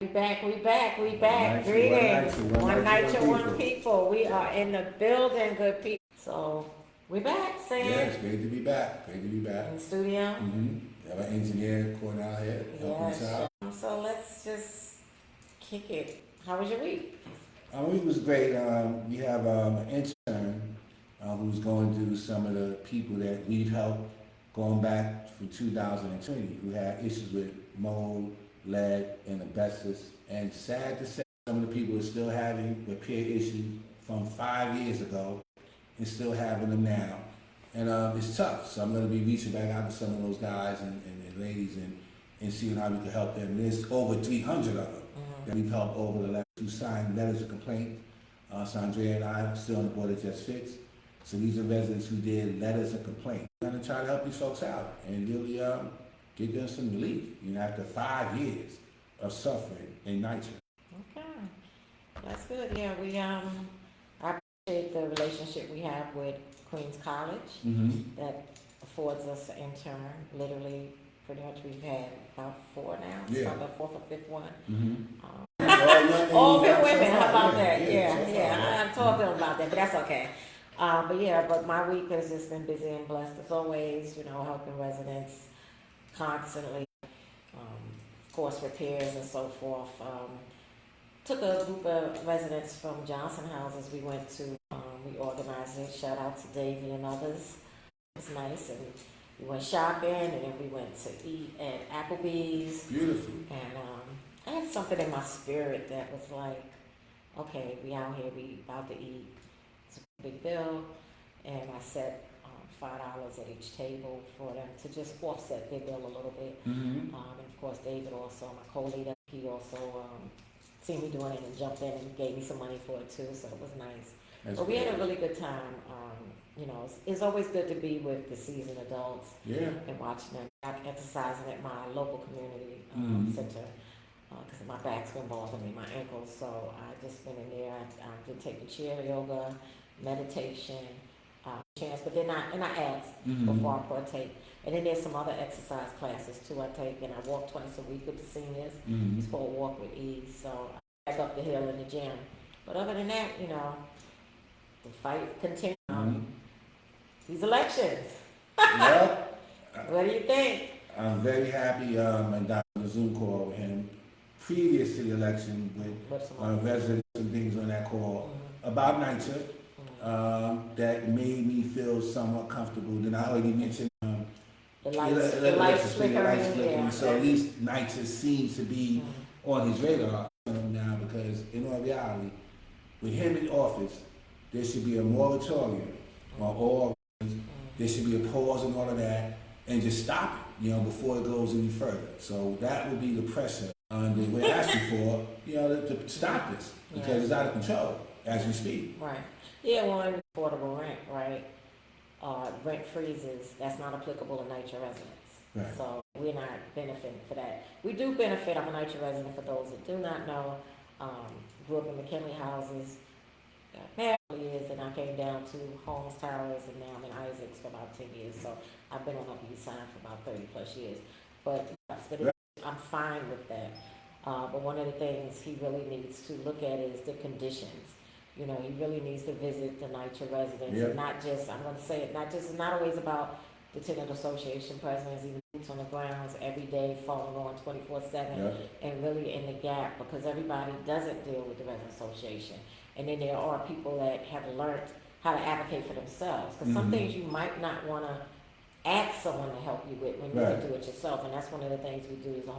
We back. Greetings. One NYCHA, one people. We are in the building, good people. So, we back, Sam. Yeah, it's great to be back. Great to be back. In the studio. Mm-hmm. We have an engineer Cornell here helping us out. So let's just kick it. How was your week? Our week was great. We have an intern who's going through some of the people that we've helped going back from 2020 who had issues with mold, lead, and asbestos. And sad to say, some of the people are still having repair issues from 5 years ago and still having them now. And it's tough. So I'm going to be reaching back out to some of those guys and ladies and seeing how we can help them. There's over 300 of them that we've helped over the last who signed letters of complaint. Saundrea and I are still on the board of Just Fix. So these are residents who did letters of complaint. We're going to try to help these folks out and really give them some relief, after 5 years of suffering in NYCHA. Okay, that's good. Yeah, I appreciate the relationship we have with Queens College that affords us an intern. Literally, pretty much we've had about 4 now. Yeah. It's about the 4th or 5th one. All good women. How about that? Yeah. I talked to them about that, but that's okay. But my week has just been busy and blessed as always. Helping residents constantly. Of course, repairs and so forth. Took a group of residents from Johnson houses. We went to, we organized it. Shout out to Davey and others. It was nice. And we went shopping and then we went to eat at Applebee's. Beautiful. And I had something in my spirit that was like, okay, we out here, we about to eat. It's a big bill. And I set $5 at each table for them to just offset their bill a little bit. And of course, David also, my co-leader, he also seen me doing it and jumped in and gave me some money for it too, so it was nice. But we had a really good time. It's always good to be with the seasoned adults and watching them. I'm exercising at my local community center because my back's been bothering me, my ankles, so I just been in there. I did take the chair yoga, meditation, but then I ask before I partake. And then there's some other exercise classes too I take, and I walk twice a week with the seniors. It's called Walk with Ease, so I back up the hill in the gym. But other than that, the fight continues. These elections. What do you think? I'm very happy and got on a Zoom call with him previous to the election with residents and things on that call about NYCHA. That made me feel somewhat comfortable. Then I already mentioned the lights flickering. Yeah. So at least NYCHA seems to be on his radar now because in all reality, with him in office, there should be a moratorium on all. There should be a pause and all of that, and just stop it, before it goes any further. So that would be the pressure that we're asking for, to stop this because it's out of control as we speak. Right. Yeah, well, affordable rent, right? Rent freezes, that's not applicable to NYCHA residents. Right. So we're not benefiting for that. We do benefit. I'm a NYCHA resident for those that do not know. Grew up in McKinley houses, got married years, and I came down to Holmes Towers, and now I'm in Isaacs for about 10 years. So I've been on Upper East Side for about 30 plus years. But I'm fine with that. But one of the things he really needs to look at is the conditions. He really needs to visit the NYCHA residents, and not just, I'm going to say it, it's not always about the tenant association presidents, even boots on the grounds every day, phone on 24/7, and really in the gap, because everybody doesn't deal with the resident association. And then there are people that have learned how to advocate for themselves, because some things you might not want to ask someone to help you with when you can do it yourself, and that's one of the things we do as a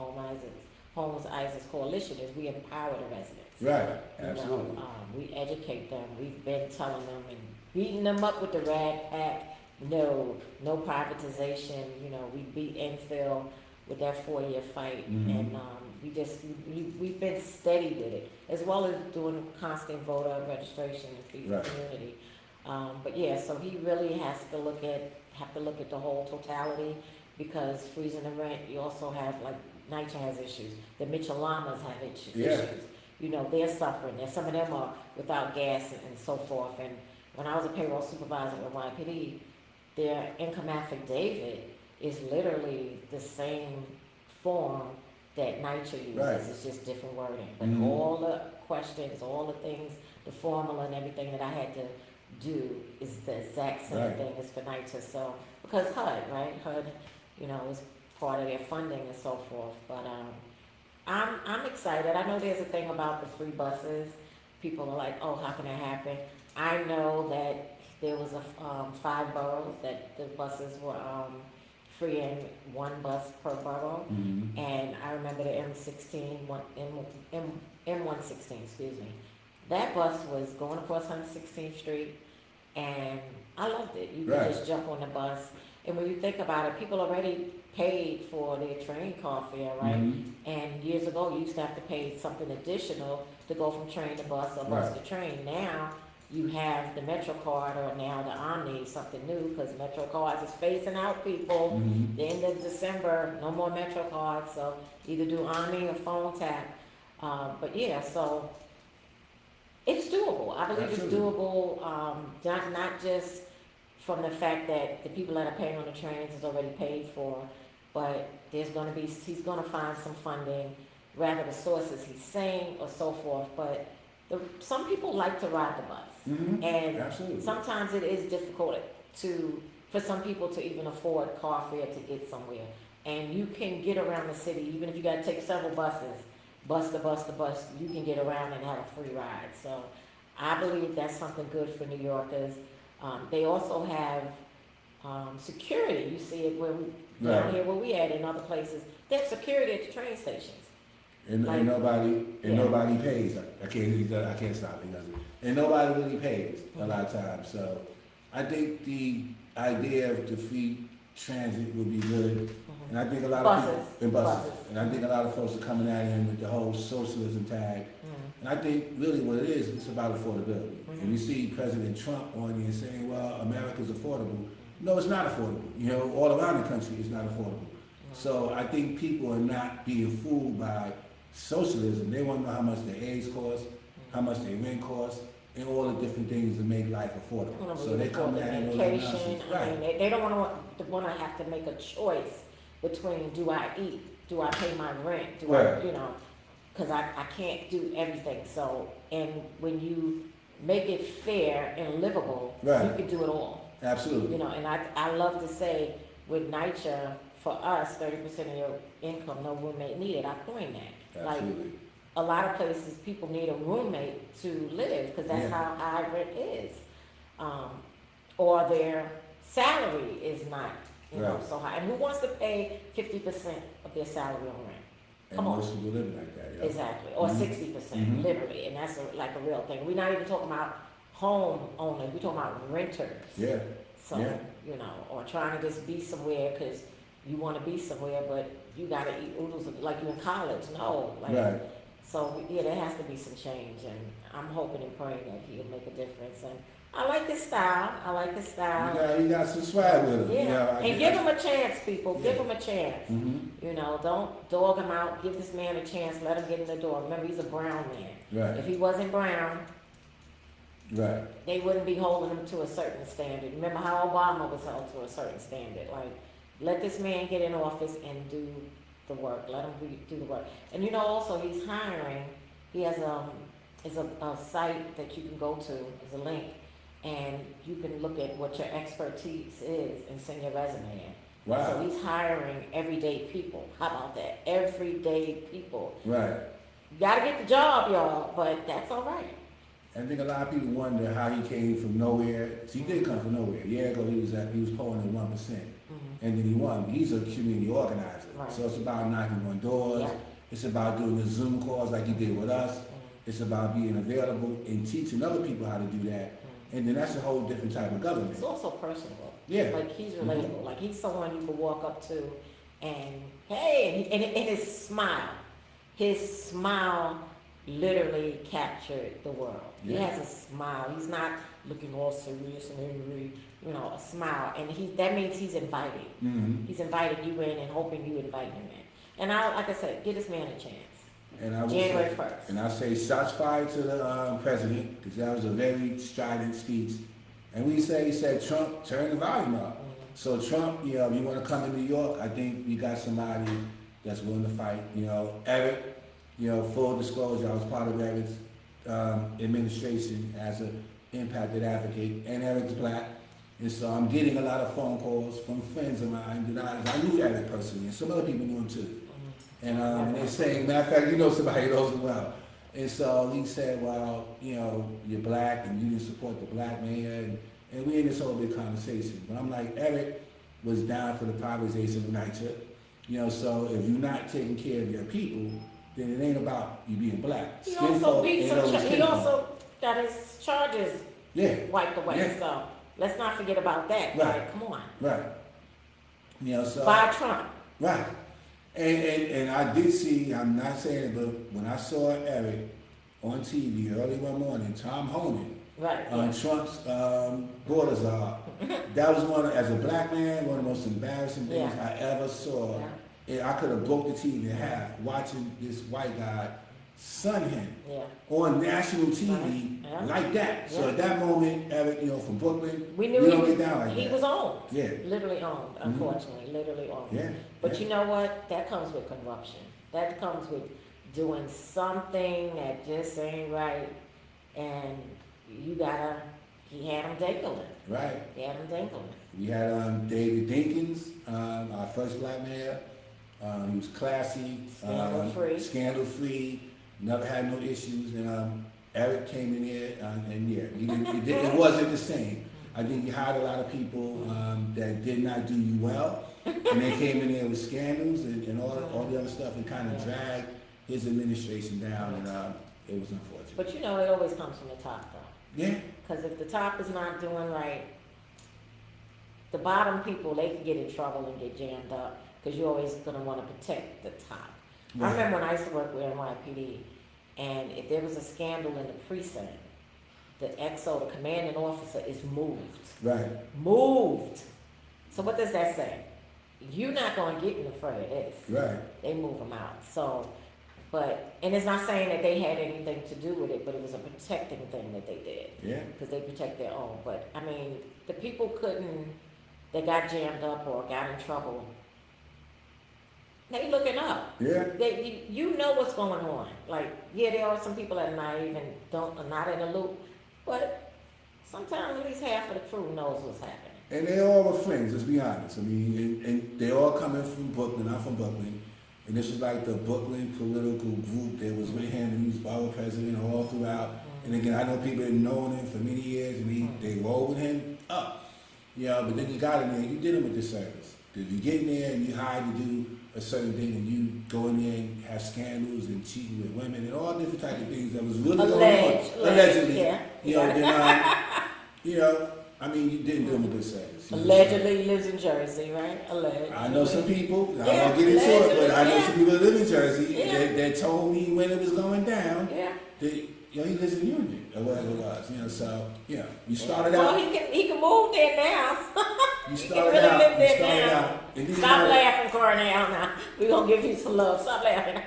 Homeless Isaacs Coalition is we empower the residents. Right, absolutely. We educate them. We've been telling them and beating them up with the rag pack. No privatization. We beat infill with that 4-year fight, and we've been steady with it, as well as doing constant voter registration and feed the community. So he really has to look at the whole totality, because freezing the rent, you also have NYCHA has issues. The Mitchell-Lamas have issues. They're suffering. And some of them are without gas and so forth. And when I was a payroll supervisor at YPD, their income affidavit is literally the same form that NYCHA uses. Right. It's just different wording. But Mhm. all the questions, all the things, the formula and everything that I had to do is the exact same Right. thing as for NYCHA. So, because HUD, right? HUD, is part of their funding and so forth. But I'm excited. I know there's a thing about the free buses. People are like, oh, how can that happen? I know that there was a 5 boroughs that the buses were free and 1 bus per borough. Mhm. And I remember the M116, excuse me. That bus was going across 116th Street, and I loved it. You could Right. just jump on the bus. And when you think about it, people already paid for their train car fare, right? Mhm. And years ago, you used to have to pay something additional to go from train to bus or bus Right. to train. Now, you have the Metro card or now the Omni, something new, because Metro cards is phasing out people. Mhm. The end of December, no more Metro cards, so either do Omni or phone tap. But yeah, so it's doable. I believe Absolutely. it's doable, not just from the fact that the people that are paying on the trains is already paid for, but he's gonna find some funding, rather the sources he's saying or so forth, but some people like to ride the bus. Mhm. And Absolutely. sometimes it is difficult for some people to even afford car fare to get somewhere. And you can get around the city, even if you gotta take several buses, bus to bus to bus, you can get around and have a free ride. So I believe that's something good for New Yorkers. They also have security. You see it down Right. here where we at in other places. They have security at the train stations. And, Like- and nobody Yeah. nobody pays. I can't stop it. And nobody really pays a lot of times. So I think the idea of the free transit would be good. And I think a lot of Buses. people, and buses. Buses. And I think a lot of folks are coming at him with the whole socialism tag. And I think really what it is, it's about affordability. And we see President Trump on here saying, well, America's affordable. No, it's not affordable. All around the country, it's not affordable. So I think people are not being fooled by socialism. They want to know how much their eggs cost, how much their rent costs, and all the different things to make life affordable. So they come at it with vacation. nonsense. I Right. mean, they don't want to have to make a choice between do I eat, do I pay my rent, do I, Right. because I can't do everything. So, and when you make it fair and livable, Right. you can do it all. Absolutely. And I love to say with NYCHA, for us, 30% of your income, no roommate needed. I coined that. Like, Absolutely. a lot of places, people need a roommate to live, because that's Yeah. how high rent is. Or their salary is not, Right. so high. And who wants to pay 50% of their salary on rent? And Come on. most people live like that. Yeah. Exactly, or Mhm. 60%, Mhm. literally, and that's like a real thing. We're not even talking about home owners, we're talking about renters. Yeah. So, Yeah. or trying to just be somewhere because you want to be somewhere, but you got to eat oodles like you in college. No, like, Right. so yeah, there has to be some change, and I'm hoping and praying that he'll make a difference. And I like his style. You got some swag with him. Yeah, and give him a chance, people. Yeah. Give him a chance. Mm-hmm. Don't dog him out. Give this man a chance. Let him get in the door. Remember, he's a brown man. Right. If he wasn't brown, Right. they wouldn't be holding him to a certain standard. Remember how Obama was held to a certain standard. Like, let this man get in office and do the work. Let him do the work. And also he's hiring. He has a site that you can go to. There's a link, and you can look at what your expertise is and send your resume in. Wow. So he's hiring everyday people. How about that? Everyday people. Right. You gotta get the job, y'all, but that's all right. I think a lot of people wonder how he came from nowhere. So he did come from nowhere. A year ago, he was polling at 1%, and then he won. He's a community organizer, Right. so it's about knocking on doors. Yeah. It's about doing the Zoom calls like he did with us. It's about being available and teaching other people how to do that. And then that's a whole different type of government. It's also personable. Yeah. Like, he's relatable. Like, he's someone you can walk up to and, hey, and his smile literally captured the world. He Yeah. has a smile. He's not looking all serious and angry, a smile. And that means he's inviting. Mm-hmm. He's inviting you in and hoping you invite him in. And like I said, give this man a chance. And I will January say, 1st. and I say shots fired to the president, because that was a very strident speech. And he said, Trump, turn the volume up. So Trump, if you want to come to New York, I think we got somebody that's willing to fight. You know, Eric, you know, full disclosure, I was part of Eric's administration as an impacted advocate, and Eric's black. And so I'm getting a lot of phone calls from friends of mine that I knew Eric personally, and some other people knew him too. And they're saying, matter of fact, you know somebody who knows him well. And so he said, well, you know, you're black and you didn't support the black mayor, and we in this whole big conversation. But I'm like, Eric was down for the privatization of NYCHA. You know, so if you're not taking care of your people, then it ain't about you being black. He also got his charges wiped away. Yeah. So let's not forget about that. Right. Like, come on. Right. You know, so By Trump. Right. And I did see, I'm not saying it, but when I saw Eric on TV early one morning, Tom Homan, on Trump's border czar, that was as a black man, one of the most embarrassing things I ever saw. Yeah. And I could have broke the TV in half watching this white guy son him on national TV like that. So at that moment, Eric, you know, from Brooklyn, we knew he was owned. Yeah. Literally owned, unfortunately, literally owned. Yeah. But you know what? That comes with corruption. That comes with doing something that just ain't right, and he had him dangling. Right. He had him dangling. We had David Dinkins, our first black mayor. He was classy, scandal free, never had no issues. And Eric came in here, it wasn't the same. I think he hired a lot of people that did not do you well, and they came in there with scandals and all the other stuff, and kind of dragged his administration down, and it was unfortunate. But you know, it always comes from the top, though. Yeah. Because if the top is not doing right, the bottom people, they can get in trouble and get jammed up, because you're always going to want to protect the top. Right. I remember when I used to work with NYPD, and if there was a scandal in the precinct, the XO, the commanding officer, is moved. Right. Moved. So what does that say? You're not going to get in the fray of this. Right. They move them out. So, and it's not saying that they had anything to do with it, but it was a protecting thing that they did. Yeah. Because they protect their own. But, I mean, the people they got jammed up or got in trouble, they looking up. Yeah. You know what's going on. Like, there are some people that are naive and are not in the loop, but sometimes at least half of the crew knows what's happening. And they all were friends, let's be honest. I mean, and they all coming from Brooklyn, I'm from Brooklyn. And this was like the Brooklyn political group that was with him, and he was borough president all throughout. And again, I know people that known him for many years, and they rolled with him up. You know, but then you got in there, you did him with disservice. If you get in there and you hired to do a certain thing, and you go in there and have scandals and cheating with women and all different types of things that was really going on, allegedly. Yeah. You know, then, you know, I mean, you didn't do him a good service. Allegedly, he lives in Jersey, right? Allegedly. I know some people, I won't get into it, but I know some people that live in Jersey that told me when it was going down that, you know, he lives in Union or whatever it was, you know, so, you know, you started out. Well, he can move there now. You started out. Live there now. Stop laughing, Cornell, now. We're going to give you some love. Stop laughing.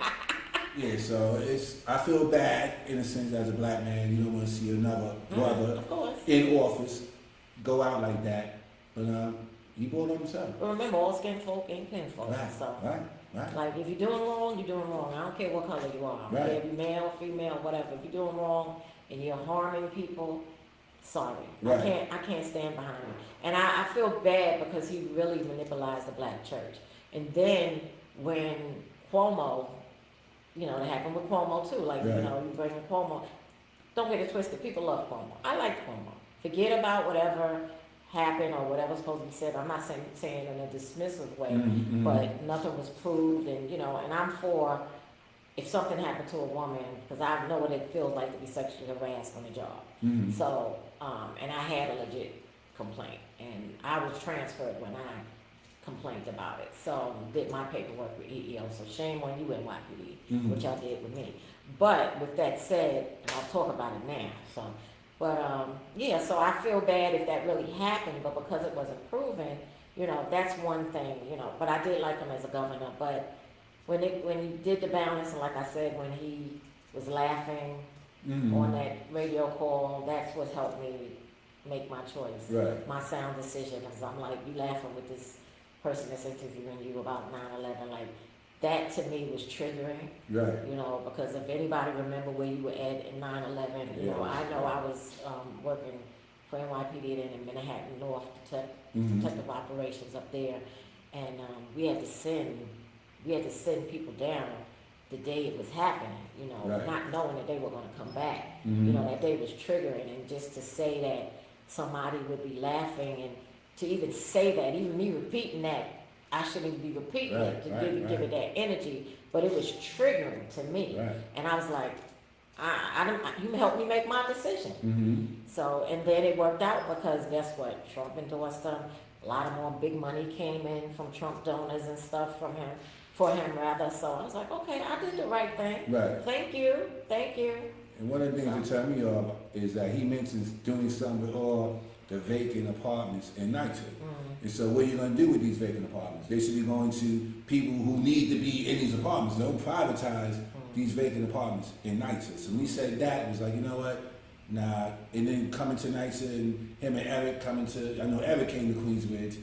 Yeah, so I feel bad in a sense as a black man. You don't want to see another brother in office go out like that. But he brought on himself. But remember, all skin folk ain't kin folk. Right, so, right. Like, if you're doing wrong, you're doing wrong. I don't care what color you are. I don't care if you're male, female, whatever. If you're doing wrong and you're harming people, sorry. Right. I can't stand behind him. And I feel bad because he really monopolized the black church. And then when Cuomo, you know, that happened with Cuomo too. Like, you know, you bring in Cuomo. Don't get it twisted. People love Cuomo. I like Cuomo. Forget about whatever happened or whatever's supposed to be said. I'm not saying in a dismissive way, but nothing was proved. And, you know, and I'm for if something happened to a woman, because I know what it feels like to be sexually harassed on the job. So, and I had a legit complaint. And I was transferred when I complained about it. So did my paperwork with EEO. So shame on you, NYPD, which I did with me. But with that said, and I'll talk about it now. So, but so I feel bad if that really happened. But because it wasn't proven, you know, that's one thing. You know, but I did like him as a governor. But when he did the balance, and like I said, when he was laughing on that radio call, that's what helped me make my choice, my sound decision. Because I'm like, you laughing with this person that's interviewing you about 9/11, like that to me was triggering. Right. You know, because if anybody remember where you were at in 9/11, you know, I know I was working for NYPD then in Manhattan North Detective Operations up there, and we had to send people down the day it was happening, you know, not knowing that they were going to come back. You know, that day was triggering, and just to say that somebody would be laughing, and to even say that, even me repeating that, I shouldn't be repeating it to give it that energy, but it was triggering to me, and I was like, you helped me make my decision. So, and then it worked out because guess what? Trump endorsed them. A lot of more big money came in from Trump donors and stuff for him rather. So I was like, okay, I did the right thing. Right. Thank you. And one of the things that turned me off is that he mentions doing something with all the vacant apartments in NYCHA. And so what are you going to do with these vacant apartments? They should be going to people who need to be in these apartments. Don't privatize these vacant apartments in NYCHA. So when he said that, it was like, you know what? Nah. And then coming to NYCHA and him and Eric I know Eric came to Queensbridge.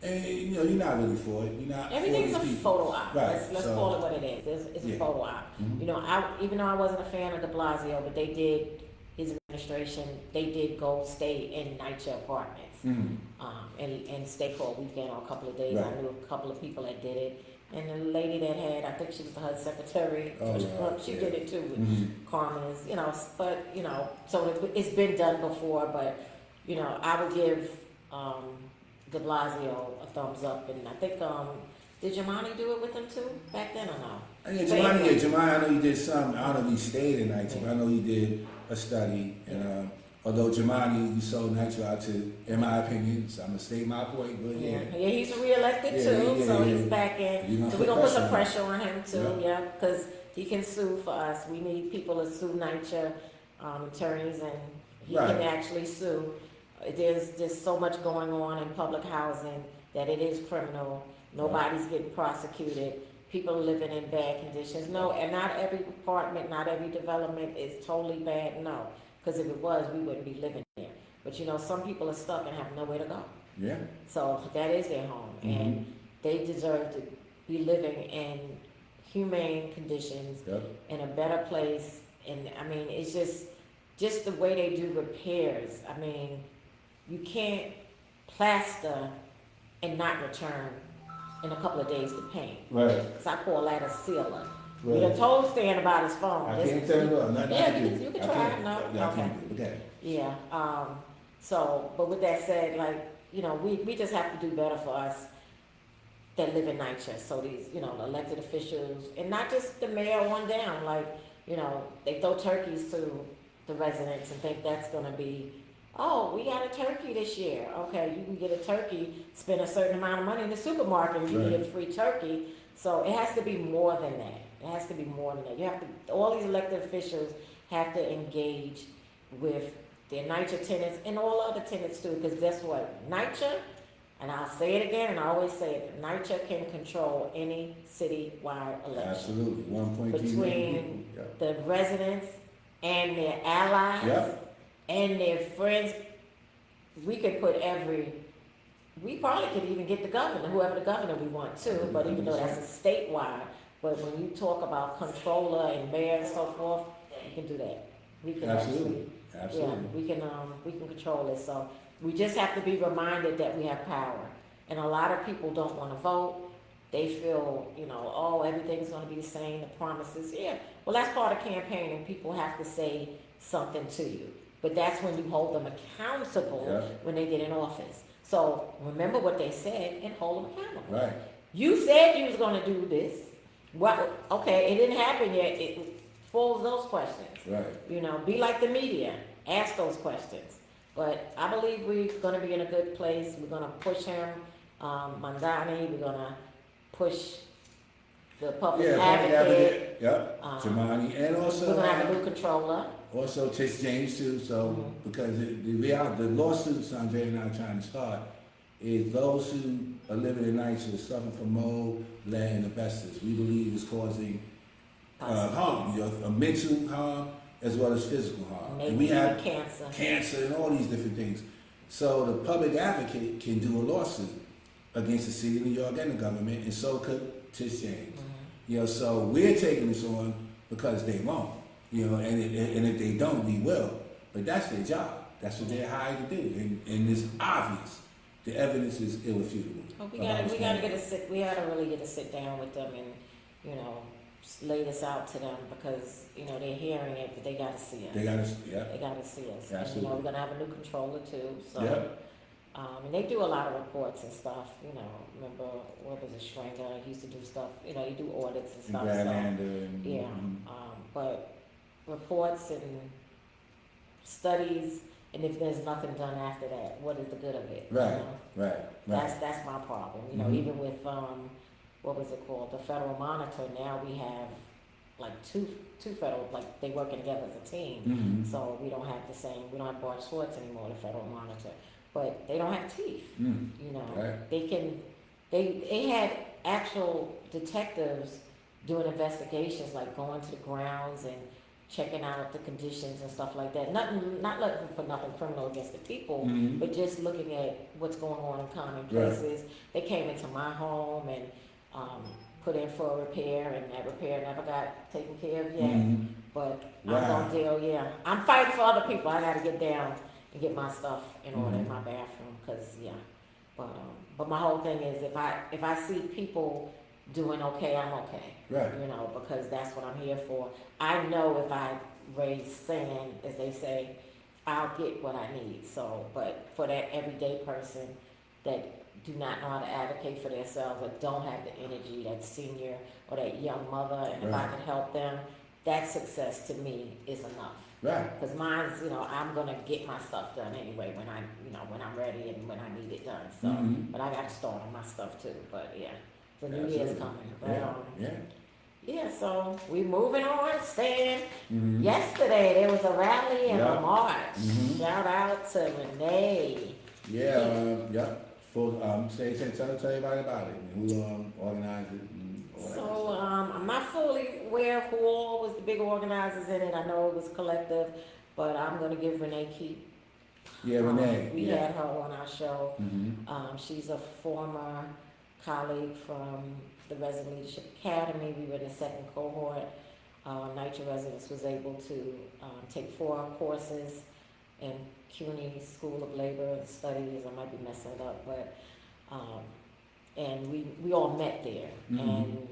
And you know, you're not really for it. You're not Everything's for a these people. photo op. Right. Let's call it what it is. It's a photo op. You know, even though I wasn't a fan of de Blasio, but his administration, they did go stay in NYCHA apartments. And stay for a weekend or a couple of days. I knew a couple of people that did it. And the lady that had, I think she was the HUD secretary, she did it too with Carmen's, you know, but, you know, so it's been done before, but, you know, I would give de Blasio a thumbs up, and I think, did Jemani do it with them too back then or no? Yeah, Jemani, I know he did some, I don't know if he stayed in NYCHA, but I know he did a study, and although Jemani, he sold NYCHA out to, in my opinion, so I'm going to state my point, but yeah, he's re-elected too, so he's back in. So we're going to put some pressure on him too, because he can sue for us. We need people to sue NYCHA attorneys, and he can actually sue. There's so much going on in public housing that it is criminal. Nobody's getting prosecuted. People are living in bad conditions. No, and not every apartment, not every development is totally bad, no. Because if it was, we wouldn't be living there. But you know, some people are stuck and have nowhere to go. Yeah. So that is their home, and they deserve to be living in humane conditions, in a better place. And I mean, it's just the way they do repairs. I mean, you can't plaster and not return in a couple of days to paint. Right. Because I call that a sealer. Right. We done told Stan about his phone. I can't tell you what. Yeah, you can try it. No? Okay. Yeah. So, but with that said, like, you know, we just have to do better for us that live in NYCHA. So these, you know, the elected officials, and not just the mayor on down, like, you know, they throw turkeys to the residents and think that's going to be, oh, we got a turkey this year. Okay, you can get a turkey, spend a certain amount of money in the supermarket, and you get a free turkey. So it has to be more than that. It has to be more than that. You have to, all these elected officials have to engage with their NYCHA tenants and all other tenants too, because guess what? NYCHA, and I'll say it again, and I always say it, NYCHA can control any citywide election. Absolutely. 1.2 between the residents and their allies and their friends. We could put we probably could even get the governor, whoever the governor we want too, but even though that's a statewide, but when you talk about controller and mayor and so forth, we can do that. We can Absolutely. Yeah, we can control it. So we just have to be reminded that we have power. And a lot of people don't want to vote. They feel, you know, oh, everything's going to be the same, the promises. Yeah, well, that's part of campaigning. People have to say something to you. But that's when you hold them accountable when they get in office. So remember what they said and hold them accountable. Right. You said you was going to do this. Well, okay, it didn't happen yet. It pulls those questions. Right. You know, be like the media. Ask those questions. But I believe we're going to be in a good place. We're going to push him, Mandani. We're going to push the public advocate. Jemani. And also, we're going to have a new controller. Also, Tish James too. So, because the lawsuit Saundrea and I are trying to start is those who are living in NYCHA suffering from mold, lead, and asbestos. We believe is causing harm, mental harm as well as physical harm. Maybe and we have cancer and all these different things. So the public advocate can do a lawsuit against the city of New York and the government, and so could Tish James. So we're taking this on because they won't, and if they don't, we will. But that's their job. That's what they're hired to do, and it's obvious. The evidence is irrefutable. Well, we gotta really get to sit down with them and, lay this out to them because, they're hearing it, but they gotta see us. They gotta see us. Absolutely. And, we're gonna have a new controller too, so. Yep. And they do a lot of reports and stuff, remember, what was it, Stringer, he used to do stuff, you do audits and stuff, and yeah, but reports and studies, and if there's nothing done after that, what is the good of it? Right. That's my problem, even with, what was it called, the Federal Monitor, now we have like two federal, like they working together as a team, so we don't have Bart Schwartz anymore, the Federal Monitor. But they don't have teeth, Right. They had actual detectives doing investigations, like going to the grounds and checking out the conditions and stuff like that. Not looking for nothing criminal against the people, but just looking at what's going on in common places. Right. They came into my home and put in for a repair, and that repair never got taken care of yet. But I'm gonna deal, I'm fighting for other people. I gotta get down and get my stuff in order in my bathroom, but my whole thing is if I see people doing okay, I'm okay. Right. Because that's what I'm here for. I know if I raise sand, as they say, I'll get what I need. So, but for that everyday person that do not know how to advocate for themselves, or don't have the energy, that senior or that young mother, and if I can help them, that success to me is enough. Right. Because mine's, I'm gonna get my stuff done anyway when I'm ready and when I need it done. So, but I got to start on my stuff too. But the new year's coming. But, yeah. So we moving on. Stan. Yesterday there was a rally and a march. Shout out to Renee. Tell everybody about it. Who organized it? So I'm not fully aware of who all was the big organizers in it. I know it was collective, but I'm going to give Renee keep. Renee. We had her on our show. She's a former colleague from the Resident Leadership Academy. We were in the second cohort. NYCHA Residents was able to take 4 courses in CUNY School of Labor and Studies. I might be messing it up, but and we all met there, and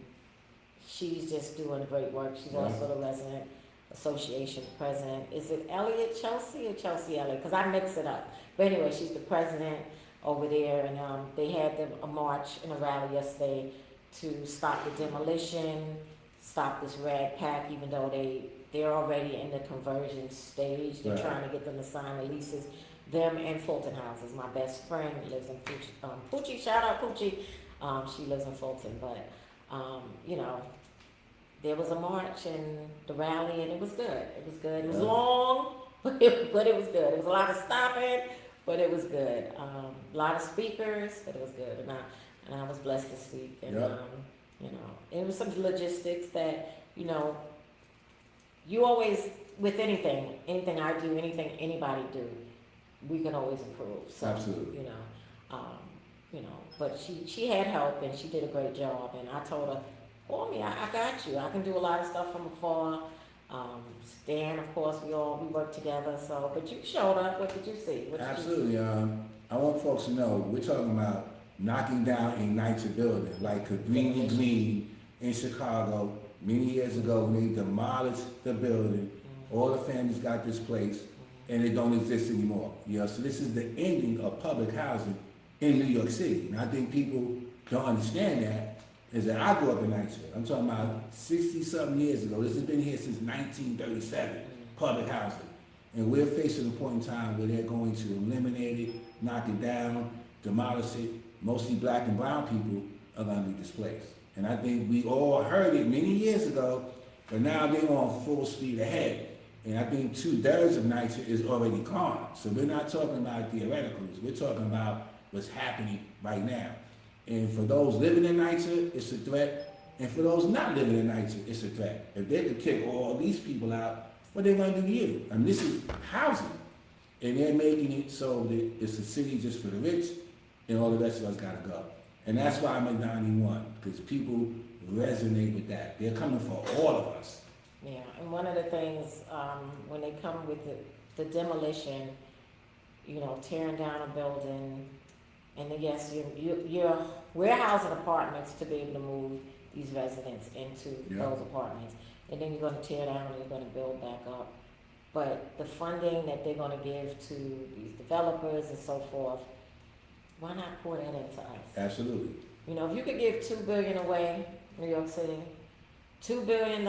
she's just doing great work. She's also the Resident Association president. Is it Elliot Chelsea or Chelsea Elliot? Because I mix it up. But anyway, she's the president over there, and they had a march and a rally yesterday to stop the demolition, stop this rad pack, even though they're already in the conversion stage. They're trying to get them to sign the leases. Them and Fulton Houses. My best friend lives in Poochie. Shout out Poochie. She lives in Fulton, but there was a march and the rally, and it was good. It was good. It was long, but it was good. It was a lot of stopping, but it was good. A lot of speakers, but it was good. And I was blessed to speak. And it was some logistics that you always, with anything I do, anything anybody do, we can always improve. So, absolutely. But she had help and she did a great job. And I told her, call me, I got you. I can do a lot of stuff from afar. Stan, of course, we work together. So, but you showed up. What did you see? Absolutely. I want folks to know we're talking about knocking down a NYCHA building, like a Green in Chicago many years ago when they demolished the building. All the families got displaced. And it don't exist anymore. So this is the ending of public housing in New York City. And I think people don't understand that, is that I grew up in NYCHA. I'm talking about 60-something years ago. This has been here since 1937, public housing. And we're facing a point in time where they're going to eliminate it, knock it down, demolish it. Mostly black and brown people are going to be displaced. And I think we all heard it many years ago, but now they're on full speed ahead. And I think 2/3 of NYCHA is already gone. So we're not talking about theoreticals. We're talking about what's happening right now. And for those living in NYCHA, it's a threat. And for those not living in NYCHA, it's a threat. If they could kick all these people out, what are they going to do to you? I mean, this is housing. And they're making it so that it's a city just for the rich, and all the rest of us got to go. And that's why I'm at 91, because people resonate with that. They're coming for all of us. Yeah, and one of the things, when they come with the demolition, you know, tearing down a building, and then yes, you're warehousing apartments to be able to move these residents into those apartments. And then you're gonna tear down and you're gonna build back up. But the funding that they're gonna give to these developers and so forth, why not pour that into us? Absolutely. You know, if you could give $2 billion away, New York City, $2 billion,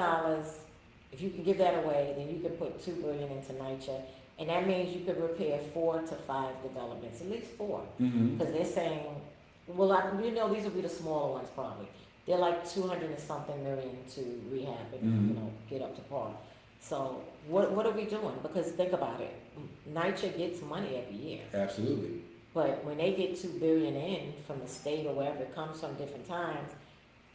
if you can give that away, then you could put $2 billion into NYCHA, and that means you could repair 4 to 5 developments, at least 4, because they're saying, well, you know, these will be the smaller ones probably. They're like 200 and something million to rehab and you know, get up to par. So what are we doing? Because think about it, NYCHA gets money every year. Absolutely. But when they get $2 billion in from the state or wherever it comes from, different times,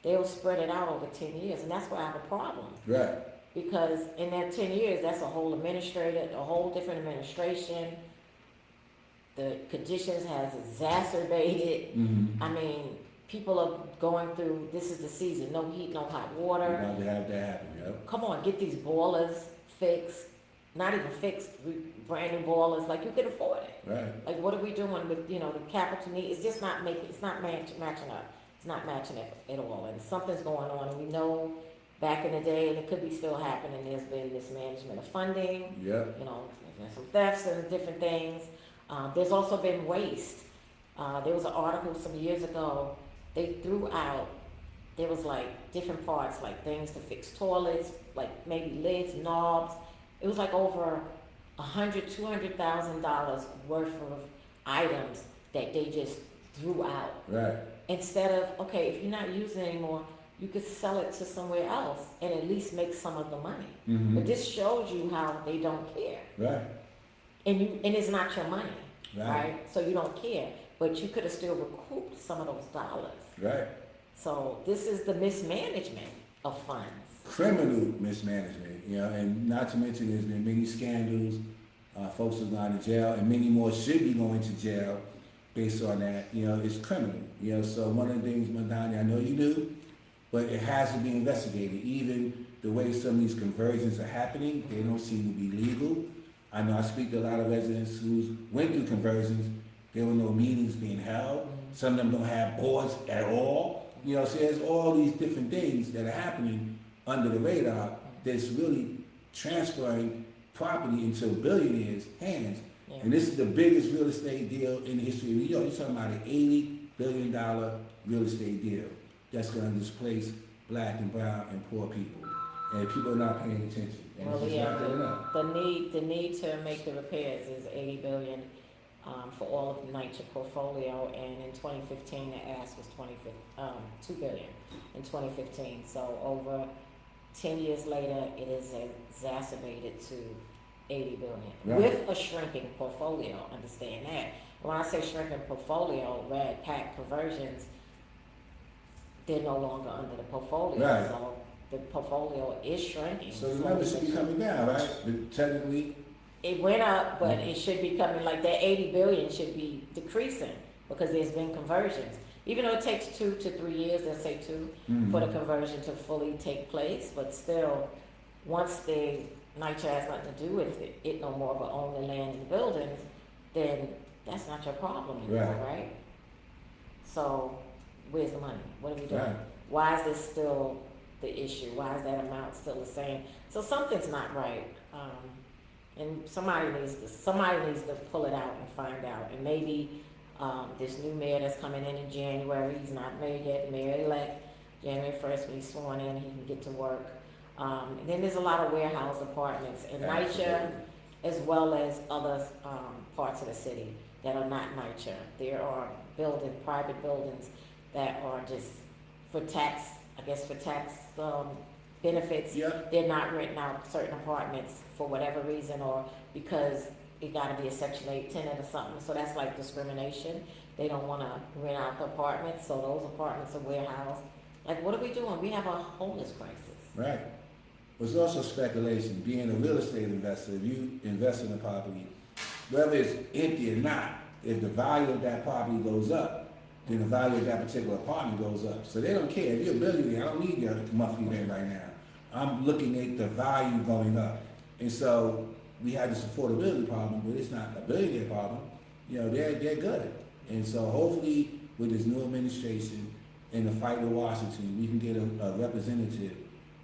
they'll spread it out over 10 years, and that's why I have a problem. Right. Because in that 10 years, that's a whole different administration. The conditions has exacerbated. I mean, people are going through, this is the season, no heat, no hot water. We're about to have that happen, yep. Come on, get these boilers fixed. Not even fixed, brand new boilers, like you can afford it. Right. Like what are we doing with, you know, the capital need? It's just not matching up. It's not matching it at all. And something's going on. And we know back in the day, and it could be still happening, there's been mismanagement of funding. Yep. You know, there's been some thefts and different things. There's also been waste. There was an article some years ago, they threw out, there was like different parts, like things to fix toilets, like maybe lids, knobs. It was like over $200,000 worth of items that they just threw out. Right. Instead of, okay, if you're not using it anymore, you could sell it to somewhere else and at least make some of the money. But this shows you how they don't care. Right. And it's not your money, Right. So you don't care. But you could have still recouped some of those dollars. Right. So this is the mismanagement of funds. Criminal mismanagement, you know, and not to mention there's been many scandals. Folks have gone to jail, and many more should be going to jail based on that. You know, it's criminal. You know, so one of the things, Madani, I know you do, but it has to be investigated. Even the way some of these conversions are happening, they don't seem to be legal. I know I speak to a lot of residents who went through conversions. There were no meetings being held. Some of them don't have boards at all. You know, so there's all these different things that are happening under the radar that's really transferring property into billionaires' hands. Yeah. And this is the biggest real estate deal in the history of New York. You're talking about an $80 billion real estate deal that's going to displace black and brown and poor people. And people are not paying attention. And Well, it's just yeah, not good enough. the need to make the repairs is $80 billion for all of the NYCHA portfolio, and in 2015 the ask was $2 billion in 2015. So over 10 years later, it is exacerbated to $80 billion with a shrinking portfolio. Understand that. When I say shrinking portfolio, red pack conversions, they're no longer under the portfolio. Right. So the portfolio is shrinking. So the numbers should be coming down, right? But technically, it went up, but it should be coming, like that 80 billion should be decreasing because there's been conversions. Even though it takes 2 to 3 years, let's say 2, for the conversion to fully take place, but still, once the NYCHA has nothing to do with it no more but own the land and the buildings, then that's not your problem anymore, right? So, where's the money? What are we doing? Right. Why is this still the issue? Why is that amount still the same? So something's not right. And somebody needs to pull it out and find out. And maybe this new mayor that's coming in January, he's not mayor yet, mayor-elect, January 1st when he's sworn in, he can get to work. And then there's a lot of warehouse apartments in NYCHA, as well as other parts of the city that are not NYCHA. There are private buildings that are just for tax benefits. Yep. They're not renting out certain apartments for whatever reason, or because it gotta be a Section 8 tenant or something, so that's like discrimination. They don't wanna rent out the apartments, so those apartments are warehoused. Like, what are we doing? We have a homeless crisis. right. There's also speculation. Being a real estate investor, if you invest in a property, whether it's empty or not, if the value of that property goes up, then the value of that particular apartment goes up. So they don't care. If you're a billionaire, I don't need your monthly rent right now. I'm looking at the value going up. And so we have this affordability problem, but it's not a billionaire problem. You know, they're good. And so hopefully with this new administration and the fight with Washington, we can get a representative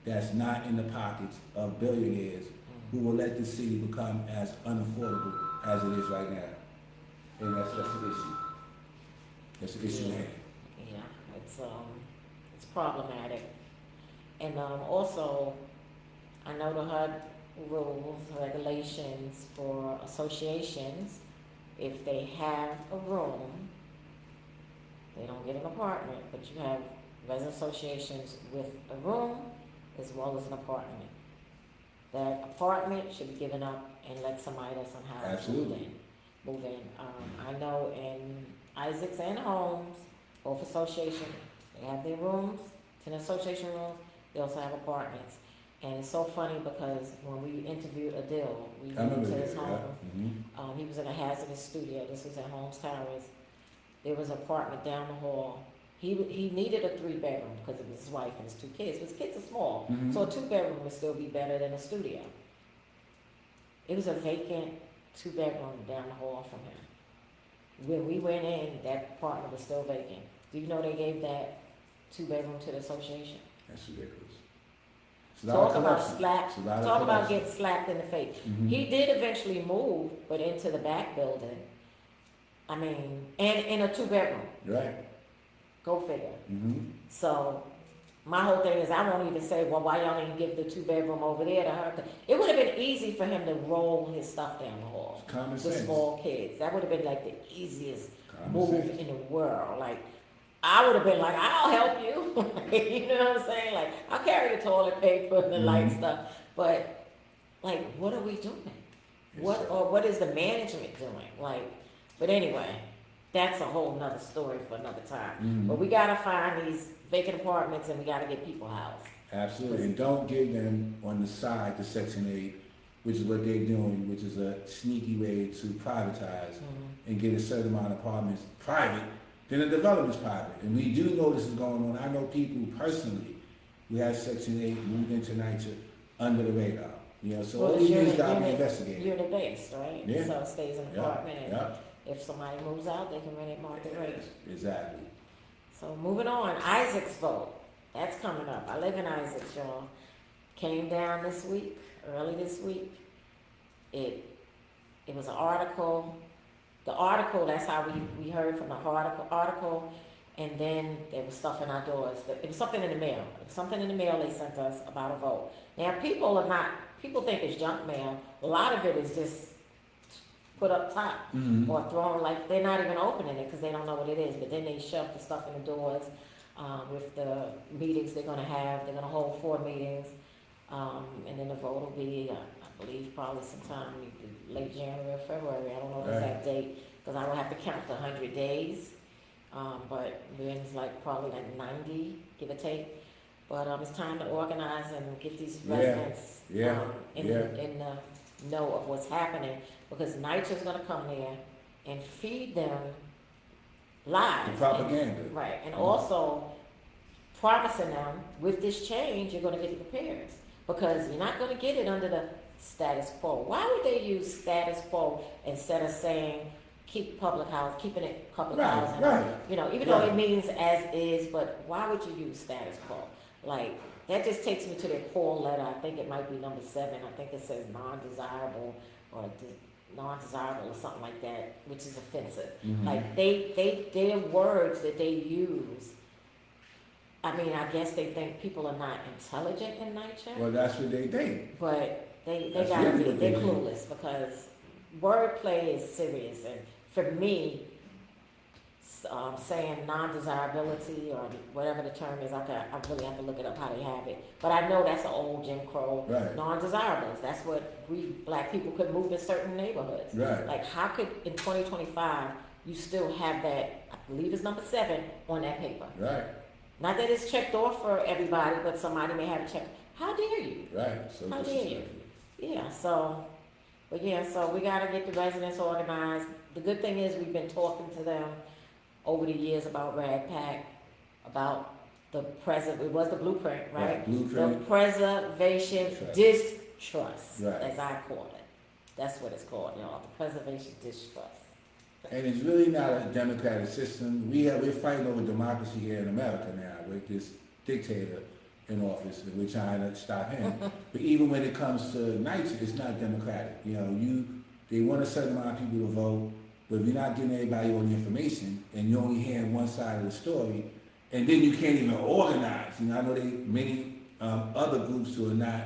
that's not in the pockets of billionaires who will let the city become as unaffordable as it is right now. And that's the issue. That's the issue at hand. Yeah, it's problematic. And also, I know the HUD rules, regulations for associations, if they have a room, they don't get an apartment, but you have resident associations with a room as well as an apartment. That apartment should be given up and let somebody that's on house move in. I know in Isaacs and Holmes, both associations, they have their rooms, tenant association rooms, they also have apartments. And it's so funny because when we interviewed Adil, we went to his home. Mm-hmm. He was in a hazardous studio. This was at Holmes Towers. There was an apartment down the hall. He needed a 3-bedroom because of his wife and his 2 kids. His kids are small, Mm-hmm. so a 2-bedroom would still be better than a studio. It was a vacant 2-bedroom down the hall from him. When we went in, that apartment was still vacant. Do you know they gave that 2-bedroom to the association? That's ridiculous. Talk about getting slapped in the face. Mm-hmm. He did eventually move, but into the back building. I mean, and in a 2-bedroom. Right. Go figure. Mm-hmm. So my whole thing is I won't even say, well, why y'all didn't give the 2-bedroom over there to her? It would have been easy for him to roll his stuff down the hall. Common with sense. Small kids. That would have been like the easiest Common move sense. in the world. Like, I would have been like, I'll help you. You know what I'm saying? Like, I'll carry the toilet paper and the light stuff. But, like, what are we doing? What is the management doing? Like, but anyway, that's a whole nother story for another time. Mm-hmm. But we gotta find these vacant apartments and we gotta get people housed. Absolutely. And don't give them on the side to Section 8, which is what they're doing, which is a sneaky way to privatize and get a certain amount of apartments private. Then the development's private. And we do know this is going on. I know people personally who have Section 8 moved into NYCHA under the radar. You know, so all these things got to be investigated. Unit-based, right? Yeah. So it stays in an apartment and Yeah. if somebody moves out, they can rent it market rate. Exactly. So moving on, Isaac's vote. That's coming up. I live in Isaacs, y'all. Came down this week, early this week. It was an article. The article, that's how we heard from the article, and then there was stuff in our doors. It was something in the mail. It was something in the mail they sent us about a vote. Now, people think it's junk mail. A lot of it is just put up top or thrown, like they're not even opening it because they don't know what it is. But then they shove the stuff in the doors with the meetings they're going to have. They're going to hold 4 meetings, and then the vote will be, I believe, probably sometime late January or February. I don't know the exact date because I will have to count the 100 days. But it's like probably like 90, give or take. But it's time to organize and get these residents in the know of what's happening, because NYCHA's going to come there and feed them lies. The propaganda. And also promising them with this change you're going to get the repairs, because you're not going to get it under the status quo. Why would they use status quo instead of saying keeping it public housing? You know, even though it means as is, but why would you use status quo? Like, that just takes me to their call letter. I think it might be number 7. I think it says non-desirable or non-desirable or something like that, which is offensive. Like, their words that they use, I mean, I guess they think people are not intelligent in NYCHA. Well, that's what they think. But they're clueless, because wordplay is serious. And for me, saying non-desirability or whatever the term is, I really have to look it up how they have it. But I know that's an old Jim Crow, non-desirables. That's what we black people could move in certain neighborhoods. Like, how could in 2025 you still have that, I believe it's number 7 on that paper? Not that it's checked off for everybody, but somebody may have it checked. How dare you? So how dare you? Yeah, so we got to get the residents organized. The good thing is we've been talking to them. over the years about Rad Pack, about the it was the blueprint, right? Blueprint. The preservation Trust. distrust, Right. as I call it. That's what it's called, y'all, the preservation distrust. And it's really not a democratic system. We're fighting over democracy here in America now with this dictator in office, and we're trying to stop him. But even when it comes to NYCHA, it's not democratic. You know, they want a certain amount of people to vote, but if you're not giving everybody all the information and you're only hearing one side of the story, and then you can't even organize. You know, I know many other groups who are not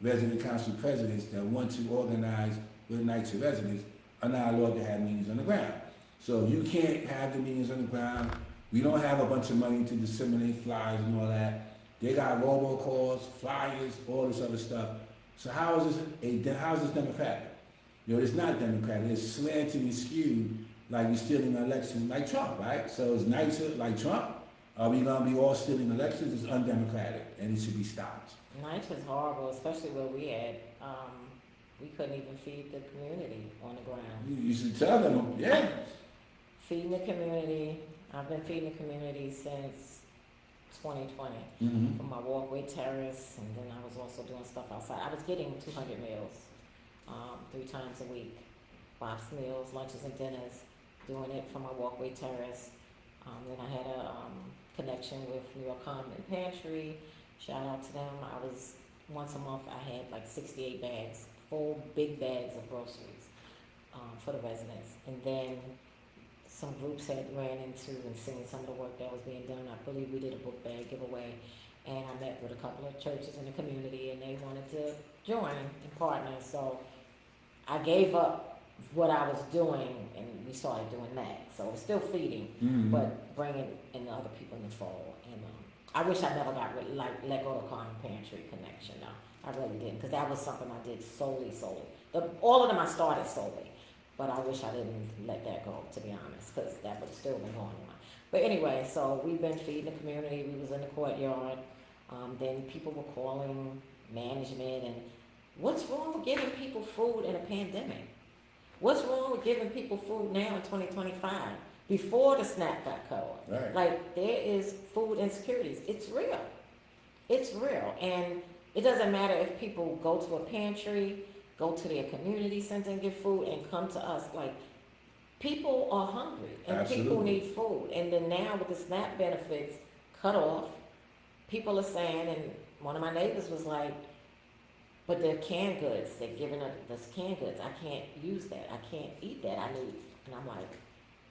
resident council presidents that want to organize with NYCHA residents are not allowed to have meetings on the ground. So you can't have the meetings on the ground. We don't have a bunch of money to disseminate flyers and all that. They got robocalls, flyers, all this other stuff. So how is this democratic? You know, it's not democratic. It's slanted and skewed like you're stealing an election like Trump, right? So is NYCHA like Trump? Are we gonna be all stealing elections? It's undemocratic and it should be stopped. NYCHA is horrible, especially where we at. We couldn't even feed the community on the ground. You should tell them, yeah. Feeding the community. I've been feeding the community since 2020 Mm-hmm. from my walkway terrace, and then I was also doing stuff outside. I was getting 200 meals 3 times a week, box meals, lunches and dinners, doing it from my walkway terrace. Then I had a connection with New York Coleman Pantry. Shout out to them. Once a month I had like 68 bags, full big bags of groceries for the residents. And then some groups had ran into and seen some of the work that was being done. I believe we did a book bag giveaway, and I met with a couple of churches in the community, and they wanted to join and partner. So I gave up what I was doing, and we started doing that. So it's still feeding, Mm-hmm. but bringing in the other people in the fold. And I wish I never got let go of the Common Pantry connection. No, I really didn't, because that was something I did solely. All of them I started solely, but I wish I didn't let that go, to be honest, because that would still been going on. But anyway, so we've been feeding the community. We was in the courtyard. Then people were calling management, and what's wrong with giving people food in a pandemic? What's wrong with giving people food now in 2025, before the SNAP got cut off? Right. Like, there is food insecurities. It's real. It's real. And it doesn't matter if people go to a pantry, go to their community center and get food, and come to us. Like, people are hungry, and Absolutely. people need food. And then now with the SNAP benefits cut off, people are saying, and one of my neighbors was like, but they're canned goods. They're giving us this canned goods. I can't use that. I can't eat that. I need, and I'm like,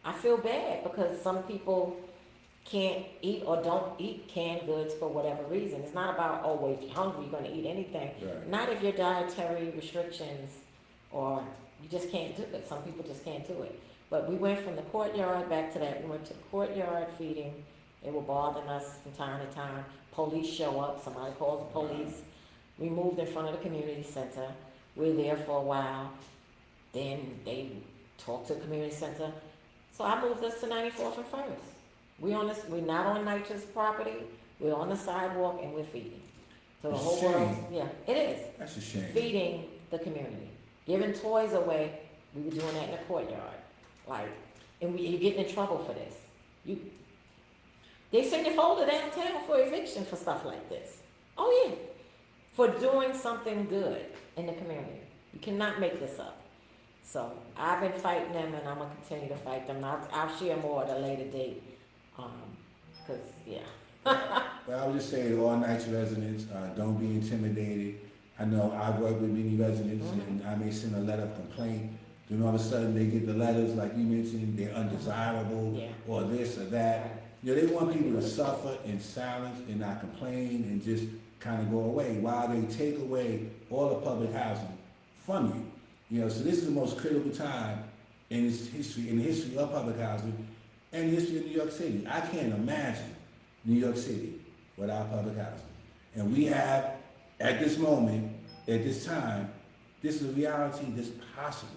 I feel bad, because some people can't eat or don't eat canned goods for whatever reason. It's not about, oh, well, if you're hungry, you're going to eat anything. Right. Not if your dietary restrictions, or you just can't do it. Some people just can't do it. But we went from the courtyard back to that. We went to the courtyard feeding. They were bothering us from time to time. Police show up. Somebody calls the police. We moved in front of the community center. We're there for a while. Then they talked to the community center. So I moved us to 94th and First. We're not on NYCHA's property. We're on the sidewalk, and we're feeding. So the It's a whole world, shame. yeah, it is. That's a shame. Feeding the community. Giving toys away. We were doing that in the courtyard. Like, and you're getting in trouble for this. They send your folder downtown for eviction for stuff like this. Oh yeah. For doing something good in the community. You cannot make this up. So I've been fighting them, and I'm gonna continue to fight them. I'll share more at a later date. Cause yeah. Well, I would just say to all NYCHA residents, don't be intimidated. I know I've worked with many residents, and I may send a letter of complaint. Then all of a sudden they get the letters, like you mentioned, they're undesirable, Yeah. or this or that. You know, they want people to suffer in silence and not complain and just kind of go away while they take away all the public housing from you. You know, so this is the most critical time in the history of public housing and the history of New York City. I can't imagine New York City without public housing. And we have, at this moment, at this time, this is a reality that's possible.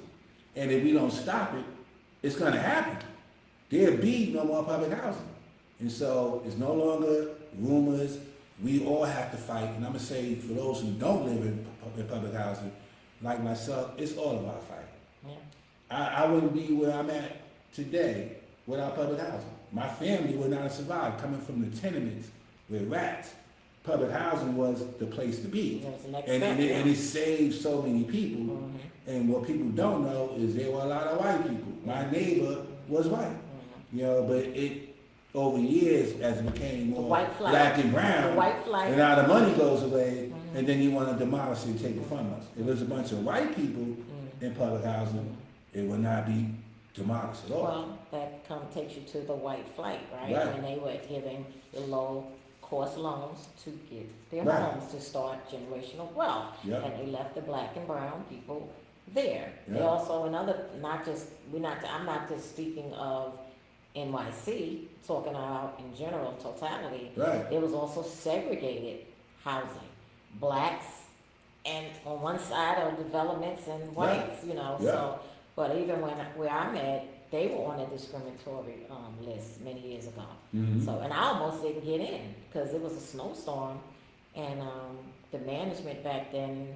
And if we don't stop it, it's going to happen. There'll be no more public housing. And so it's no longer rumors. We all have to fight. And I'm going to say, for those who don't live in public housing, like myself, it's all about fighting. Yeah. I wouldn't be where I'm at today without public housing. My family would not have survived coming from the tenements with rats. Public housing was the place to be. It was the next And, step, and it saved so many people. Mhm. And what people don't know is there were a lot of white people. My neighbor was white. You know, but it, over years, as it became The more white flag. black and brown, The white flag. and now the money goes away, and then you want to demolish it and take it from us. If there's a bunch of white people in public housing, it would not be demolished at all. Well, that takes you to the white flight, right? Right. When they were giving the low cost loans to get their Right. homes to start generational wealth. Yep. And they left the black and brown people there. They Yep. also another, I'm not just speaking of NYC, talking about in general, totality. Right. It was also segregated housing. Blacks and on one side are developments and whites, you know, Yeah. so, but even where I'm at, they were on a discriminatory list many years ago. Mhm. So, and I almost didn't get in because it was a snowstorm, and the management back then,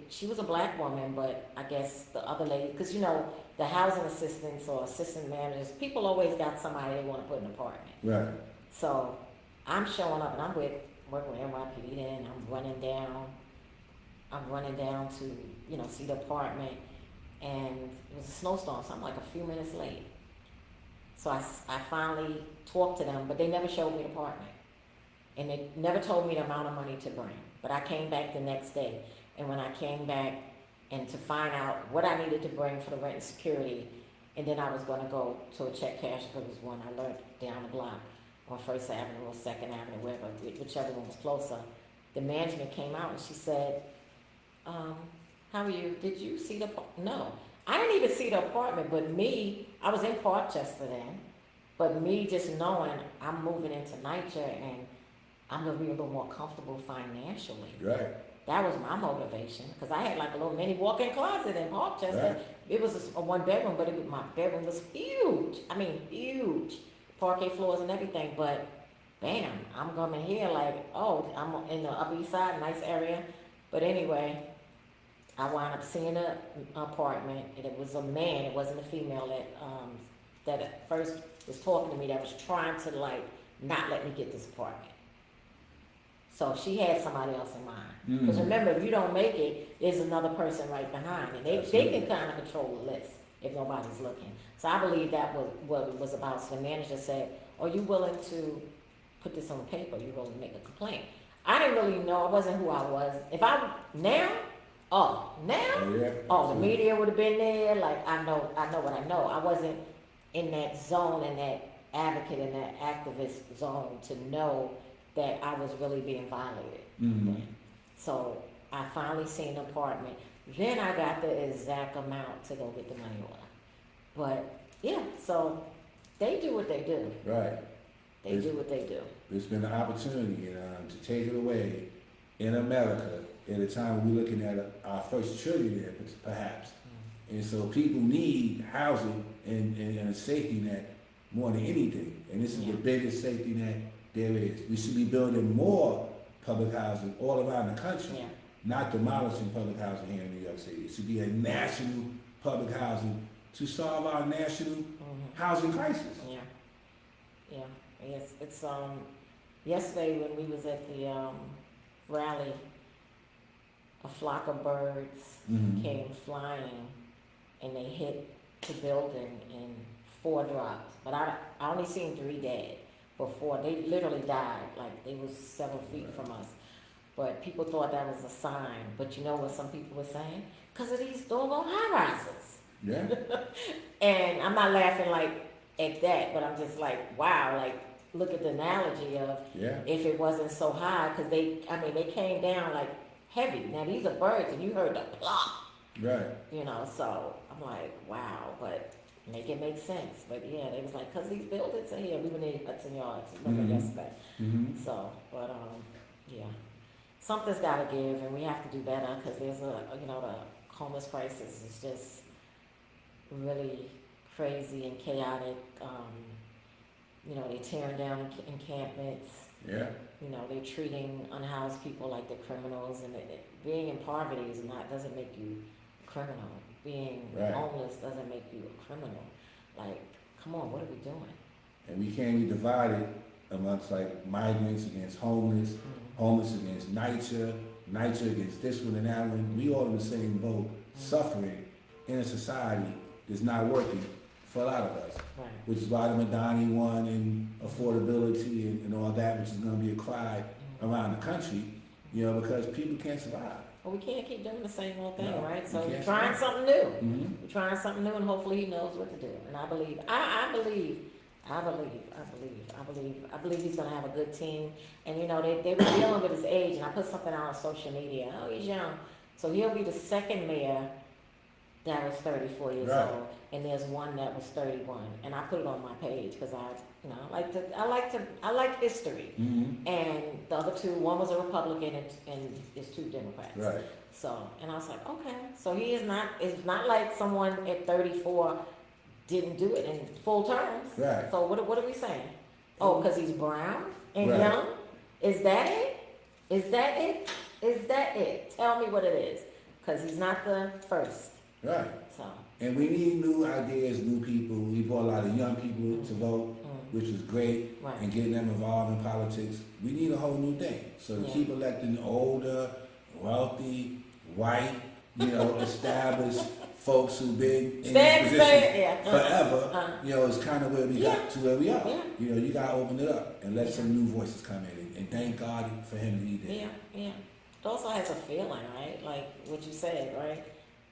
she was a black woman, but I guess the other lady, because you know, the housing assistants or assistant managers, people always got somebody they want to put in an apartment. Right. So I'm showing up, and I'm working with NYPD, and I'm running down to, you know, see the apartment, and it was a snowstorm, so I'm like a few minutes late. So I finally talked to them, but they never showed me the apartment. And they never told me the amount of money to bring. But I came back the next day, and when I came back and to find out what I needed to bring for the rent and security, and then I was gonna go to a check cash, because it was one I learned down the block on First Avenue or Second Avenue, wherever, whichever one was closer. The management came out and she said, how are you? Did you see the apartment? No. I didn't even see the apartment, but I was in Parkchester then, but me just knowing I'm moving into NYCHA and I'm gonna be a little more comfortable financially. Right. That was my motivation, because I had like a little mini walk-in closet in Parkchester. Right. It was a one bedroom, but my bedroom was huge. I mean, huge. Parquet floors and everything, but bam, I'm coming here like, oh, I'm in the Upper East Side, nice area. But anyway, I wound up seeing an apartment, and it was a man, it wasn't a female that at first was talking to me, that was trying to like not let me get this apartment. So she had somebody else in mind. Because remember, if you don't make it, there's another person right behind, and they can kind of control the list if nobody's looking. So I believe that was what it was about. So the manager said, are you willing to put this on paper? Are you willing to make a complaint? I didn't really know, I wasn't who I was. If I, now, the media would have been there, like I know what I know. I wasn't in that zone, in that advocate, in that activist zone to know that I was really being violated. Mhm. So I finally seen the apartment. Then I got the exact amount to go get the money order. But yeah, so they do what they do. Right. They do what they do. There's been an opportunity to take it away in America at a time we're looking at our first trillionaire, perhaps. And so people need housing and a safety net more than anything. And this is the biggest safety net there is. We should be building more public housing all around the country, not demolishing public housing here in New York City. It should be a national public housing to solve our national housing crisis. Yes, it's yesterday when we was at the rally, a flock of birds came flying and they hit the building and 4 dropped. But I only seen 3 dead, but 4, they literally died, like they was several feet from us. But people thought that was a sign. But you know what some people were saying? Because of these doggone high rises. Yeah. And I'm not laughing like at that, but I'm just like, wow, like look at the analogy of if it wasn't so high, because they came down like heavy. Now these are birds, and you heard the plop. Right. You know, so I'm like, wow, but make it make sense. But yeah, they was like, because these buildings are here. We were in Hudson Yards, remember yesterday. So, but yeah, something's got to give, and we have to do better, because there's the homeless crisis is just really crazy and chaotic. They're tearing down encampments. Yeah. They're treating unhoused people like they're criminals, and being in poverty doesn't make you a criminal. Being homeless doesn't make you a criminal. Like, come on, what are we doing? And we can't be divided amongst like migrants against homeless, homeless against NYCHA, NYCHA against this one and that one. We all in the same boat, suffering in a society that's not working for a lot of us. Right. Which is why the Madani one and affordability and all that, which is gonna be a cry around the country, you know, because people can't survive. Well, we can't keep doing the same old thing, No, right? we So we're can't trying survive. something new. Mm-hmm. We're trying something new, and hopefully he knows what to do. And I believe he's gonna have a good team. And you know, they were dealing with his age, and I put something out on social media. Oh, he's young. So he'll be the second mayor that was 34 years Right. old, and there's one that was 31. And I put it on my page because I like history. Mm-hmm. And the other two, one was a Republican and is two Democrats. Right. So, and I was like, okay. So he is not, it's not like someone at 34 didn't do it in full terms. Right. So what are we saying? Oh, because he's brown and Right. young? Is that it? Is that it? Is that it? Tell me what it is. Because he's not the first. Right. So. And we need new ideas, new people. We brought a lot of young people to vote, which was great, Right. and getting them involved in politics. We need a whole new thing. So to Yeah. keep electing older, wealthy, white, you know, established folks who've been in this position forever, you know, is kind of where we got to where we are. Yeah. You know, you got to open it up and let some new voices come in. And thank God for him to be there. Yeah. It also has a feeling, right? Like what you said, right?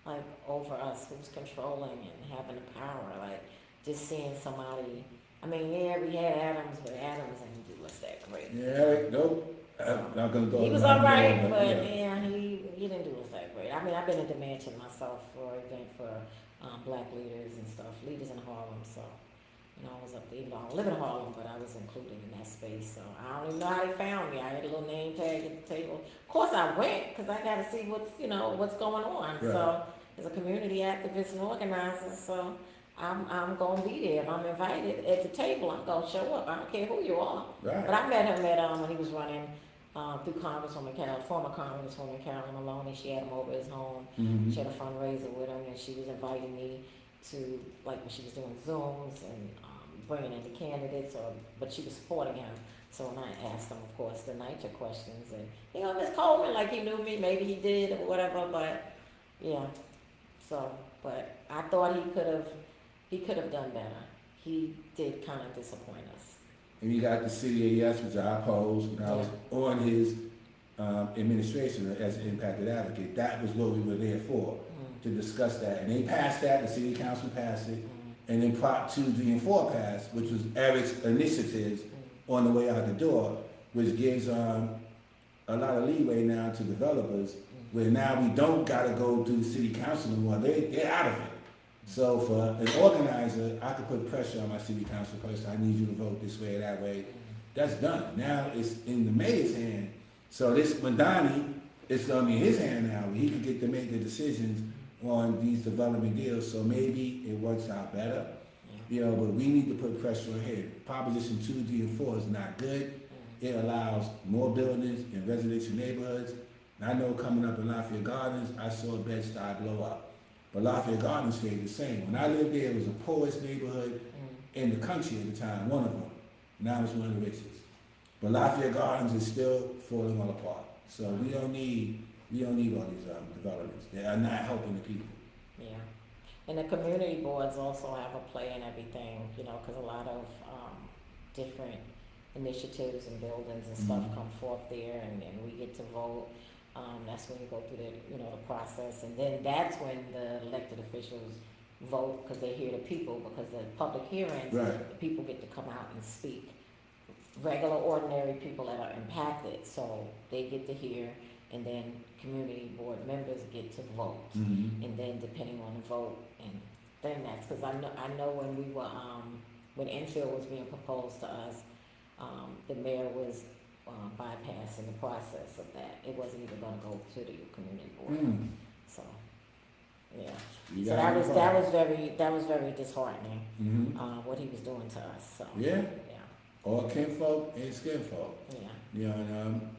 Like over us, who's controlling and having the power. Like just seeing somebody. I mean, yeah, we had Adams, but Adams didn't do us that great. Yeah, nope. I'm not gonna go. He was around all right, there, but yeah, he didn't do us that great. I mean, I've been in the mansion myself for an event for black leaders and stuff, leaders in Harlem. So, you know, I was up there. Even though I don't live in Harlem, but I was included in that space. So I don't even know how they found me. I had a little name tag at the table. Of course, I went because I got to see what's going on. Right. So, as a community activist and organizer, so. I'm gonna be there. If I'm invited at the table, I'm gonna show up. I don't care who you are. Right. But I met him at when he was running through Congresswoman former Congresswoman Carolyn Maloney. She had him over at his home. Mhm. She had a fundraiser with him, and she was inviting me to, like, when she was doing Zooms and bringing in the candidates, but she was supporting him. So when I asked him, of course, the NYCHA questions, and Miss Coleman, like he knew me, maybe he did or whatever, but yeah. So, but I thought he could have done better. He did kind of disappoint us. And you got the city of yes, which I opposed when I was on his administration as an impacted advocate. That was what we were there for, to discuss that. And they passed that, the city council passed it, and then Prop 2, 3, and 4 passed, which was Eric's initiatives on the way out the door, which gives a lot of leeway now to developers, where now we don't got to go through the city council anymore. They're out of it. So for an organizer, I could put pressure on my city council person. I need you to vote this way or that way. That's done. Now it's in the mayor's hand. So this Madani, it's going to be in his hand now. He could get to make the decisions on these development deals. So maybe it works out better. You know, but we need to put pressure on him. Proposition 2, 3, and 4 is not good. It allows more buildings in residential neighborhoods. And I know coming up in Lafayette Gardens, I saw Bed-Stuy blow up. But Lafayette Gardens stayed the same. When I lived there, it was the poorest neighborhood in the country at the time, one of them. Now it's one of the richest. But Lafayette Gardens is still falling all apart. So we don't need all these developments. They are not helping the people. Yeah. And the community boards also have a play in everything, because a lot of different initiatives and buildings and stuff come forth there, and we get to vote. That's when you go through the process, and then that's when the elected officials vote, because they hear the people, because the public hearings, Right. the people get to come out and speak. Regular, ordinary people that are impacted, so they get to hear, and then community board members get to vote. Mm-hmm. And then depending on the vote, and then that's, because I know when we were, when infill was being proposed to us, the mayor was bypassing the process of that. It wasn't even gonna go to the community board. So, yeah. So that was very disheartening, what he was doing to us, so. Yeah. All kinfolk and skinfolk. Yeah.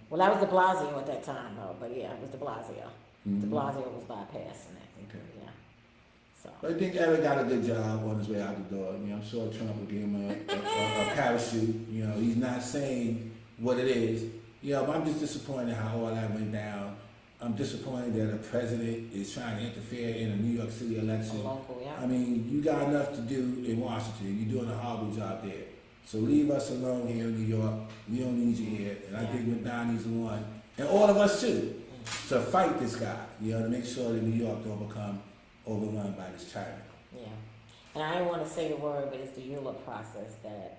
Well, that was de Blasio at that time, though, but yeah, it was de Blasio. De Blasio was bypassing it. Okay. Yeah. So, But I think Eric got a good job on his way out the door. I mean, I'm sure Trump will give him a parachute. You know, he's not saying what it is. You know, but I'm just disappointed how all that went down. I'm disappointed that a president is trying to interfere in a New York City election. Local, yeah. I mean, you got enough to do in Washington. You're doing a horrible job there. So leave us alone here in New York. We don't need you here. And I think Madonna's the one, and all of us too, to fight this guy. You know, to make sure that New York don't become overrun by this tyrant. Yeah. And I didn't want to say the word, but it's the ULA process that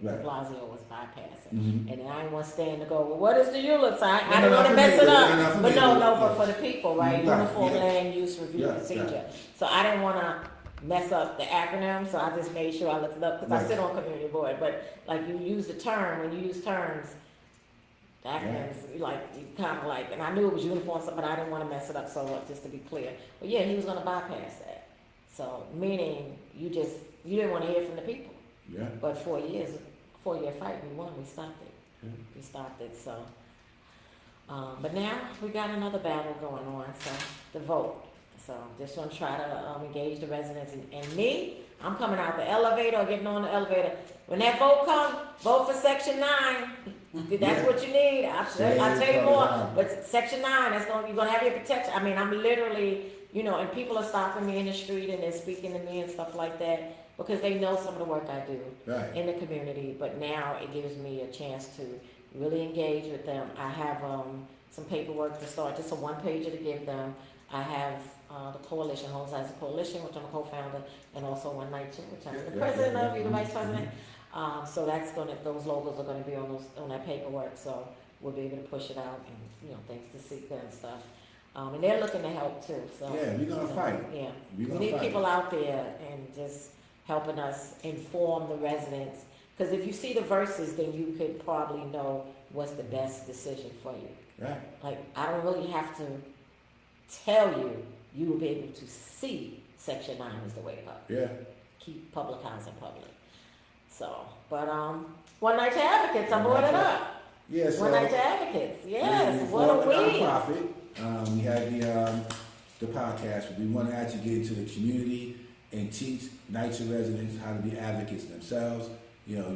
de Blasio was bypassing. Mm-hmm. And I didn't want to stand to go, well, what is the ULA? So I didn't want to mess it up. But but for the people, right? Uniform Land Use Review Procedure. So I didn't want to mess up the acronym, so I just made sure I looked it up, because I sit on community board. But like, you use the term, when you use terms, the acronyms, like, you kind of like, and I knew it was uniform, but I didn't want to mess it up, so just to be clear. But yeah, he was going to bypass that. So, meaning, you didn't want to hear from the people. Yeah. But 4 year fight, we won, we stopped it. Yeah. We stopped it, so. But now, we got another battle going on, so, the vote. So, just want to try to engage the residents. And me, I'm coming out the elevator or getting on the elevator. When that vote comes, vote for Section 9. That's what you need. I'll tell you more. But Section 9, you're going to have your protection. I mean, I'm literally, and people are stopping me in the street and they're speaking to me and stuff like that, because they know some of the work I do in the community. But now it gives me a chance to really engage with them. I have some paperwork to start, just a one-pager to give them. I have the coalition, Homes as a Coalition, which I'm a co-founder, and also One NYCHA, which I'm the president of, you're the vice president. So those logos are gonna be on that paperwork, so we'll be able to push it out, and thanks to Sika and stuff. And they're looking to help too. So yeah, we're gonna fight. Yeah, we need people out there and just helping us inform the residents. Because if you see the verses, then you could probably know what's the best decision for you. Right. Like, I don't really have to tell you, you will be able to see Section 9 is the way to go. Yeah. Keep public housing public. So, but One NYCHA Advocates, I brought it up. Yeah, so One NYCHA Advocates, yes, what a week. Nonprofit. We had the podcast. We want to actually get into the community and teach NYCHA residents how to be advocates themselves. We all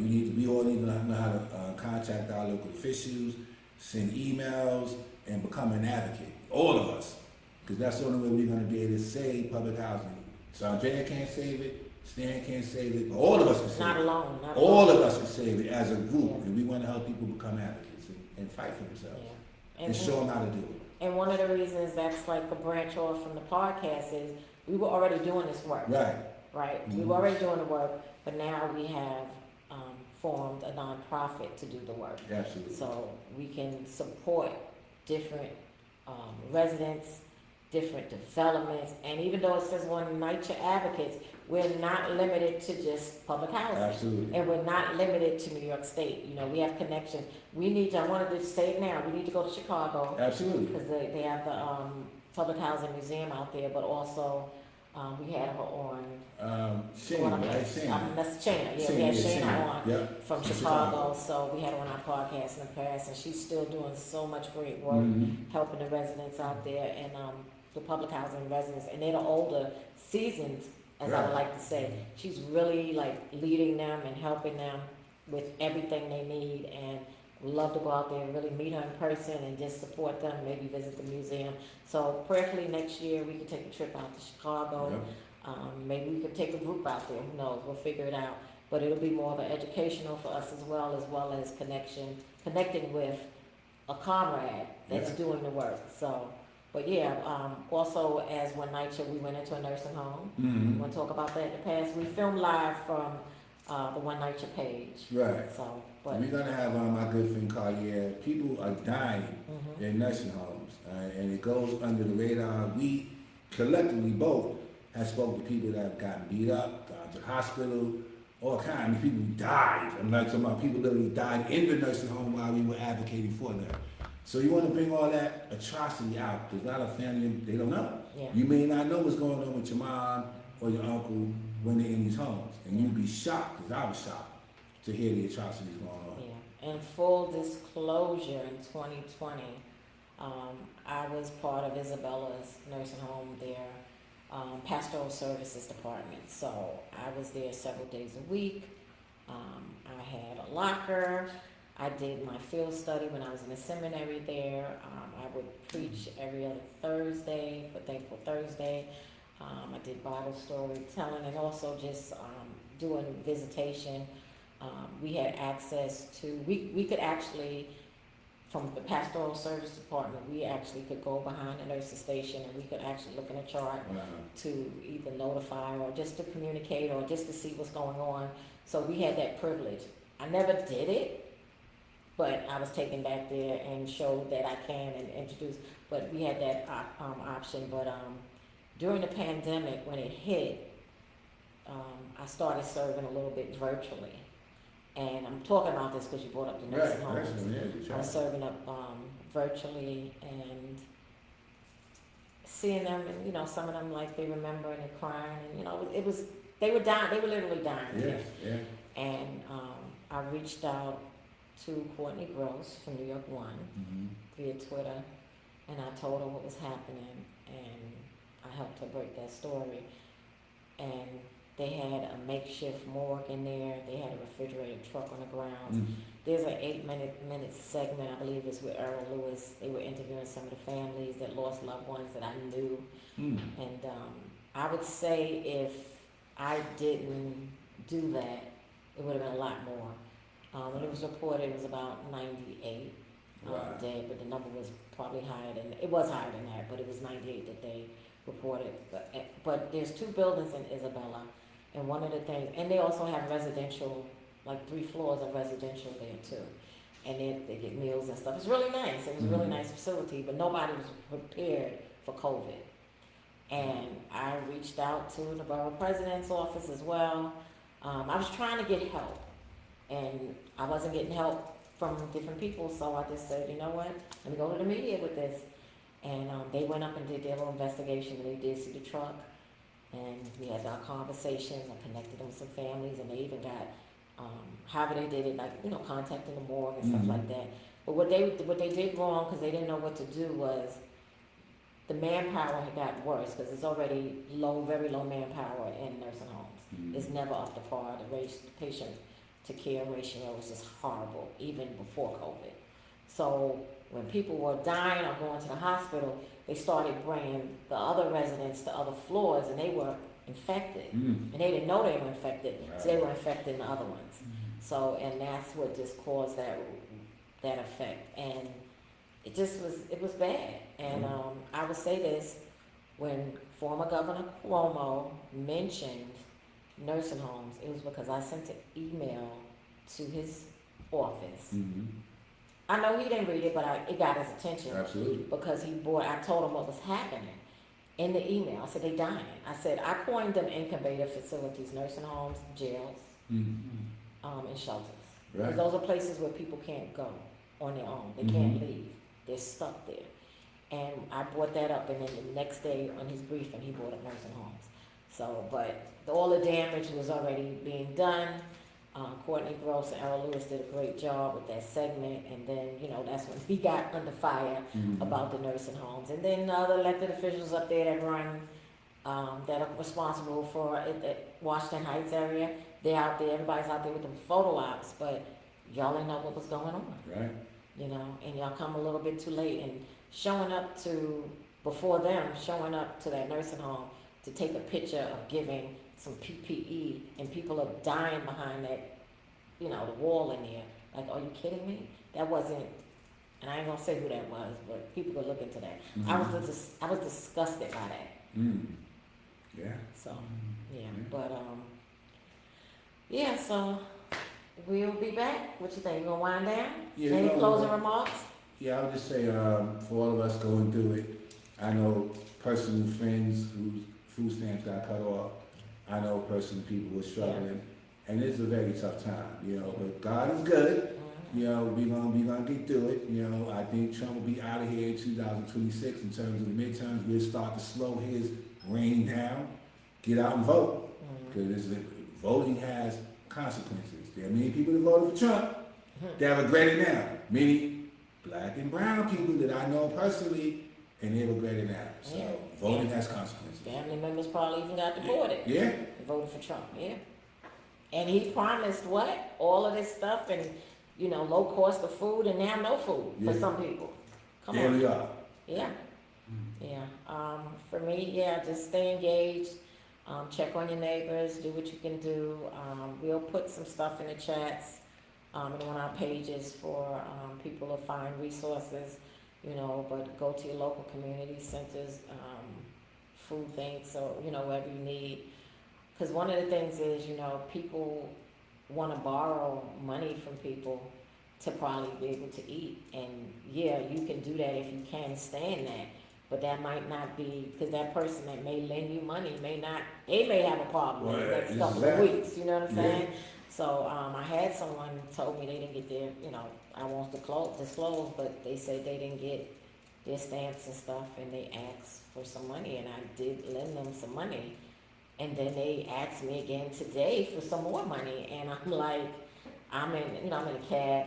need to know how to contact our local officials, send emails, and become an advocate. All of us. Because that's the only way we're going to be able to save public housing. Saundrea can't save it, Stan can't save it, but all of us can save it. Not alone. All of us can save it as a group, and we want to help people become advocates and fight for themselves, and show them how to do it. And one of the reasons that's like a branch off from the podcast is we were already doing this work. Right. Mm-hmm. We were already doing the work, but now we have formed a nonprofit to do the work. Absolutely. So we can support different residents, different developments, and even though it says One NYCHA Advocates, we're not limited to just public housing. Absolutely. And we're not limited to New York State. We have connections. I wanted to say it now, we need to go to Chicago. Absolutely. Because they have the public housing museum out there, but also we had her on. Shana, right? That's Shana. Yeah, we had Shana on from Chicago. So we had her on our podcast in the past, and she's still doing so much great work, helping the residents out there and the public housing residents, and they're the older, seasoned, as I would like to say. She's really like leading them and helping them with everything they need, and we love to go out there and really meet her in person and just support them, maybe visit the museum. So prayerfully next year we can take a trip out to Chicago. Maybe we could take a group out there, who knows, we'll figure it out. But it'll be more of an educational for us as well as connecting with a comrade that's doing the work. So, but also as One NYCHA, we went into a nursing home. We want to talk about that in the past. We filmed live from the One NYCHA page. Right. So, but we're gonna have my good friend Cartier. People are dying in nursing homes, and it goes under the radar. We collectively both have spoken to people that have gotten beat up, gone to the hospital, all kinds of people died. I'm not talking about people literally died in the nursing home while we were advocating for them. So you want to bring all that atrocity out. There's a lot of family, they don't know. Yeah. You may not know what's going on with your mom or your uncle when they're in these homes. And you'd be shocked, because I was shocked, to hear the atrocities going on. Yeah. And full disclosure, in 2020, I was part of Isabella's nursing home there. pastoral services department. So I was there several days a week. I had a locker. I did my field study when I was in the seminary there. I would preach every other Thursday for Thankful Thursday. I did Bible storytelling and also just doing visitation. We had access to, we could actually, from the pastoral service department, we actually could go behind the nurse's station and we could actually look in a chart to either notify or just to communicate or just to see what's going on. So we had that privilege. I never did it, but I was taken back there and showed that I can and introduced, but we had that option. But during the pandemic, when it hit, I started serving a little bit virtually. And I'm talking about this because you brought up the nursing homes. I was serving up virtually and seeing them, and you know, some of them like they remember and they're crying, and you know, it was they were dying, they were literally dying. Yes, yeah. And I reached out to Courtney Gross from New York One via Twitter, and I told her what was happening, and I helped her break that story. And they had a makeshift morgue in there. They had a refrigerated truck on the grounds. There's an 8-minute segment, I believe it's with Earl Lewis. They were interviewing some of the families that lost loved ones that I knew. And I would say if I didn't do that, it would have been a lot more. When it was reported, it was about 98 dead, but the number was probably higher than, it was higher than that, but it was 98 that they reported. But there's 2 buildings in Isabella. And one of the things, and they also have residential, like 3 floors of residential there too. And they get meals and stuff. It's really nice. It was a really nice facility, but nobody was prepared for COVID. And I reached out to the borough president's office as well. I was trying to get help, and I wasn't getting help from different people, so I just said, you know what, let me go to the media with this. And they went up and did their little investigation, and they did see the truck. And we had our conversations. I connected them with some families, and they even got, however they did it, like, you know, contacting the morgue and stuff like that. But what they did wrong, because they didn't know what to do, was the manpower had got worse, because it's already low, very low manpower in nursing homes. It's never up to par. The patient to care ratio was just horrible, even before COVID. So when people were dying or going to the hospital, they started bringing the other residents to other floors, and they were infected. And they didn't know they were infected, so they were infecting the other ones. So, and that's what just caused that effect. And it just was bad. And I would say this, when former Governor Cuomo mentioned nursing homes, it was because I sent an email to his office. I know he didn't read it, but it got his attention. Absolutely. Because I told him what was happening in the email. I said, they dying. I said, I coined them incubator facilities, nursing homes, jails, and shelters. Because those are places where people can't go on their own. They can't leave. They're stuck there. And I brought that up, and then the next day on his briefing, he brought up nursing homes. So, but all the damage was already being done. Courtney Gross and Earl Lewis did a great job with that segment, and then, you know, that's when he got under fire about the nursing homes. And then other elected officials up there that run, that are responsible for it, the Washington Heights area, they're out there, everybody's out there with them photo ops, but y'all didn't know what was going on. Right. You know, and y'all come a little bit too late, and showing up to that nursing home to take a picture of giving some PPE, and people are dying behind that, you know, the wall in there. Like, are you kidding me? That wasn't, and I ain't gonna say who that was, but people could look into that. I was disgusted by that. Yeah. So, yeah, but yeah. So we'll be back. What you think? You gonna wind down? Yeah, Any closing remarks? Yeah, I would just say for all of us going through it, I know personal friends whose food stamps got cut off. I know personal people who are struggling, and it's a very tough time, you know. But God is good, you know. We gonna get through it, you know. I think Trump will be out of here in 2026 in terms of the midterms. We'll start to slow his reign down. Get out and vote, because voting has consequences. There are many people that voted for Trump that regret it now. Many black and brown people that I know personally and they regret it now. So Yeah. voting has consequences. Family members probably even got deported. Yeah. They voted for Trump, yeah. And he promised what? All of this stuff and, low cost of food and now no food for Yeah. some people. Come There on. we are. Yeah. Yeah. For me, yeah, just stay engaged. Check on your neighbors, do what you can do. We'll put some stuff in the chats, and on our pages for, people to find resources, but go to your local community centers, food things, so, whatever you need. Because one of the things is, people want to borrow money from people to probably be able to eat. And yeah, you can do that if you can stand that. But that might not be, because that person that may lend you money they may have a problem in the next couple of weeks, you know what I'm saying? So I had someone told me they didn't get their, I won't disclose, but they said they didn't get their stamps and stuff, and they asked for some money, and I did lend them some money. And then they asked me again today for some more money, and I'm like, I'm in a cab,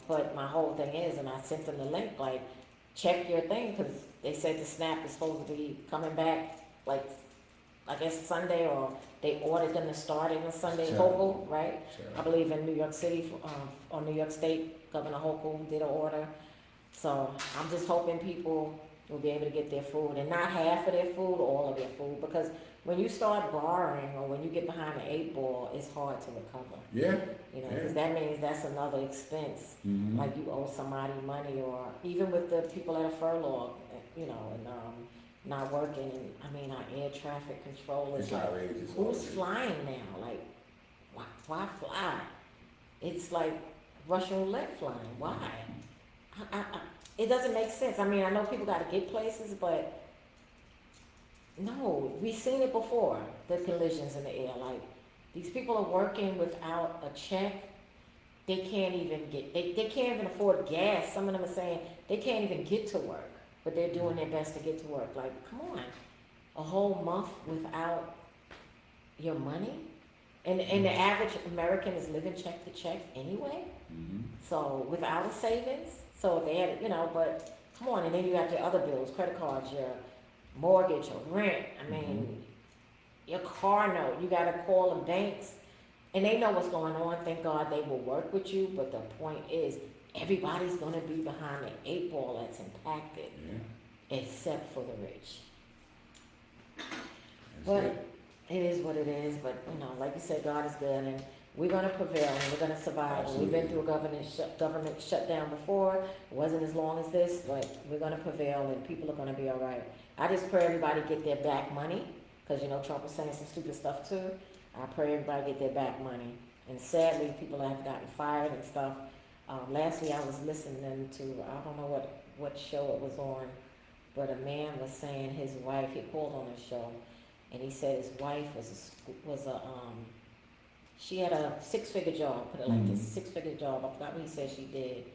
but my whole thing is, and I sent them the link, like, check your thing, because they said the SNAP is supposed to be coming back, like, I guess Sunday, or they ordered them to start in the Sunday, Sure. Hochul, right? Sure. I believe in New York City, or New York State, Governor Hochul did an order. So I'm just hoping people will be able to get their food, and not half of their food, all of their food, because when you start borrowing, or when you get behind the 8 ball, it's hard to recover. Yeah. Because that means that's another expense. Mm-hmm. Like you owe somebody money, or even with the people that are furloughed, and not working. And I mean, our air traffic controllers, It's outrageous. who's flying now? Like, why fly? It's like Russian roulette flying. Why? It doesn't make sense. I mean, I know people got to get places, but no, we've seen it before. The collisions in the air, like these people are working without a check. They can't even they can't even afford gas. Some of them are saying they can't even get to work, but they're doing their best to get to work. Like, come on, a whole month without your money, and the average American is living check to check anyway. Mm-hmm. So without a savings, so they had but come on, and then you have your other bills, credit cards, your mortgage or rent. I mean, your car note. You got to call the banks. And they know what's going on. Thank God they will work with you. But the point is, everybody's going to be behind the 8 ball that's impacted, except for the rich. But it is what it is. But, like you said, God is good. And we're going to prevail and we're going to survive. Absolutely. We've been through a government shutdown before. It wasn't as long as this, but we're going to prevail and people are going to be all right. I just pray everybody get their back money. Because, Trump was saying some stupid stuff too. I pray everybody get their back money. And sadly, people have gotten fired and stuff. Lastly, I was listening to, I don't know what show it was on, but a man was saying his wife, he called on his show, and he said his wife she had a 6-figure job, put it like this, 6-figure job. I forgot what he said she did.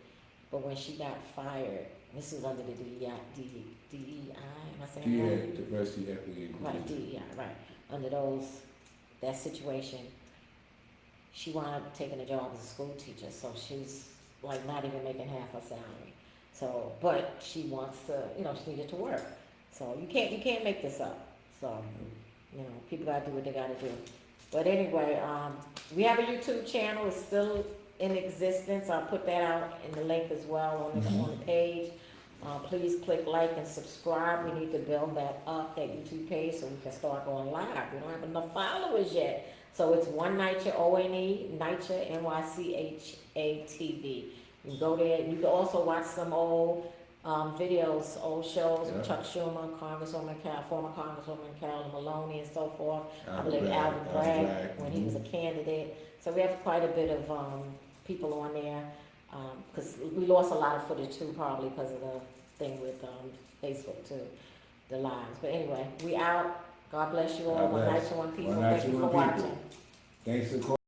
But when she got fired, this is under the DEI, am I saying that right? Diversity, equity, and right, DEI, right. Under that situation, she wound up taking a job as a school teacher, so she's like not even making half her salary. So, but she wants to, she needed to work. So you can't make this up. So, people gotta do what they gotta do. But anyway, we have a YouTube channel. It's still in existence. I'll put that out in the link as well on the page. Please click like and subscribe. We need to build that YouTube page, so we can start going live. We don't have enough followers yet. So it's One NYCHA, ONE, NYCHA, NYCHA TV. You can go there. You can also watch some old videos, old shows with Chuck Schumer, former Congresswoman Carolyn Maloney, and so forth. I believe Alvin Bragg, when he was a candidate. So we have quite a bit of people on there. Because we lost a lot of footage too, probably because of the thing with Facebook too, the lives. But anyway, we out. God bless you all. One NYCHA, one people. Thank you for watching. Thanks for calling.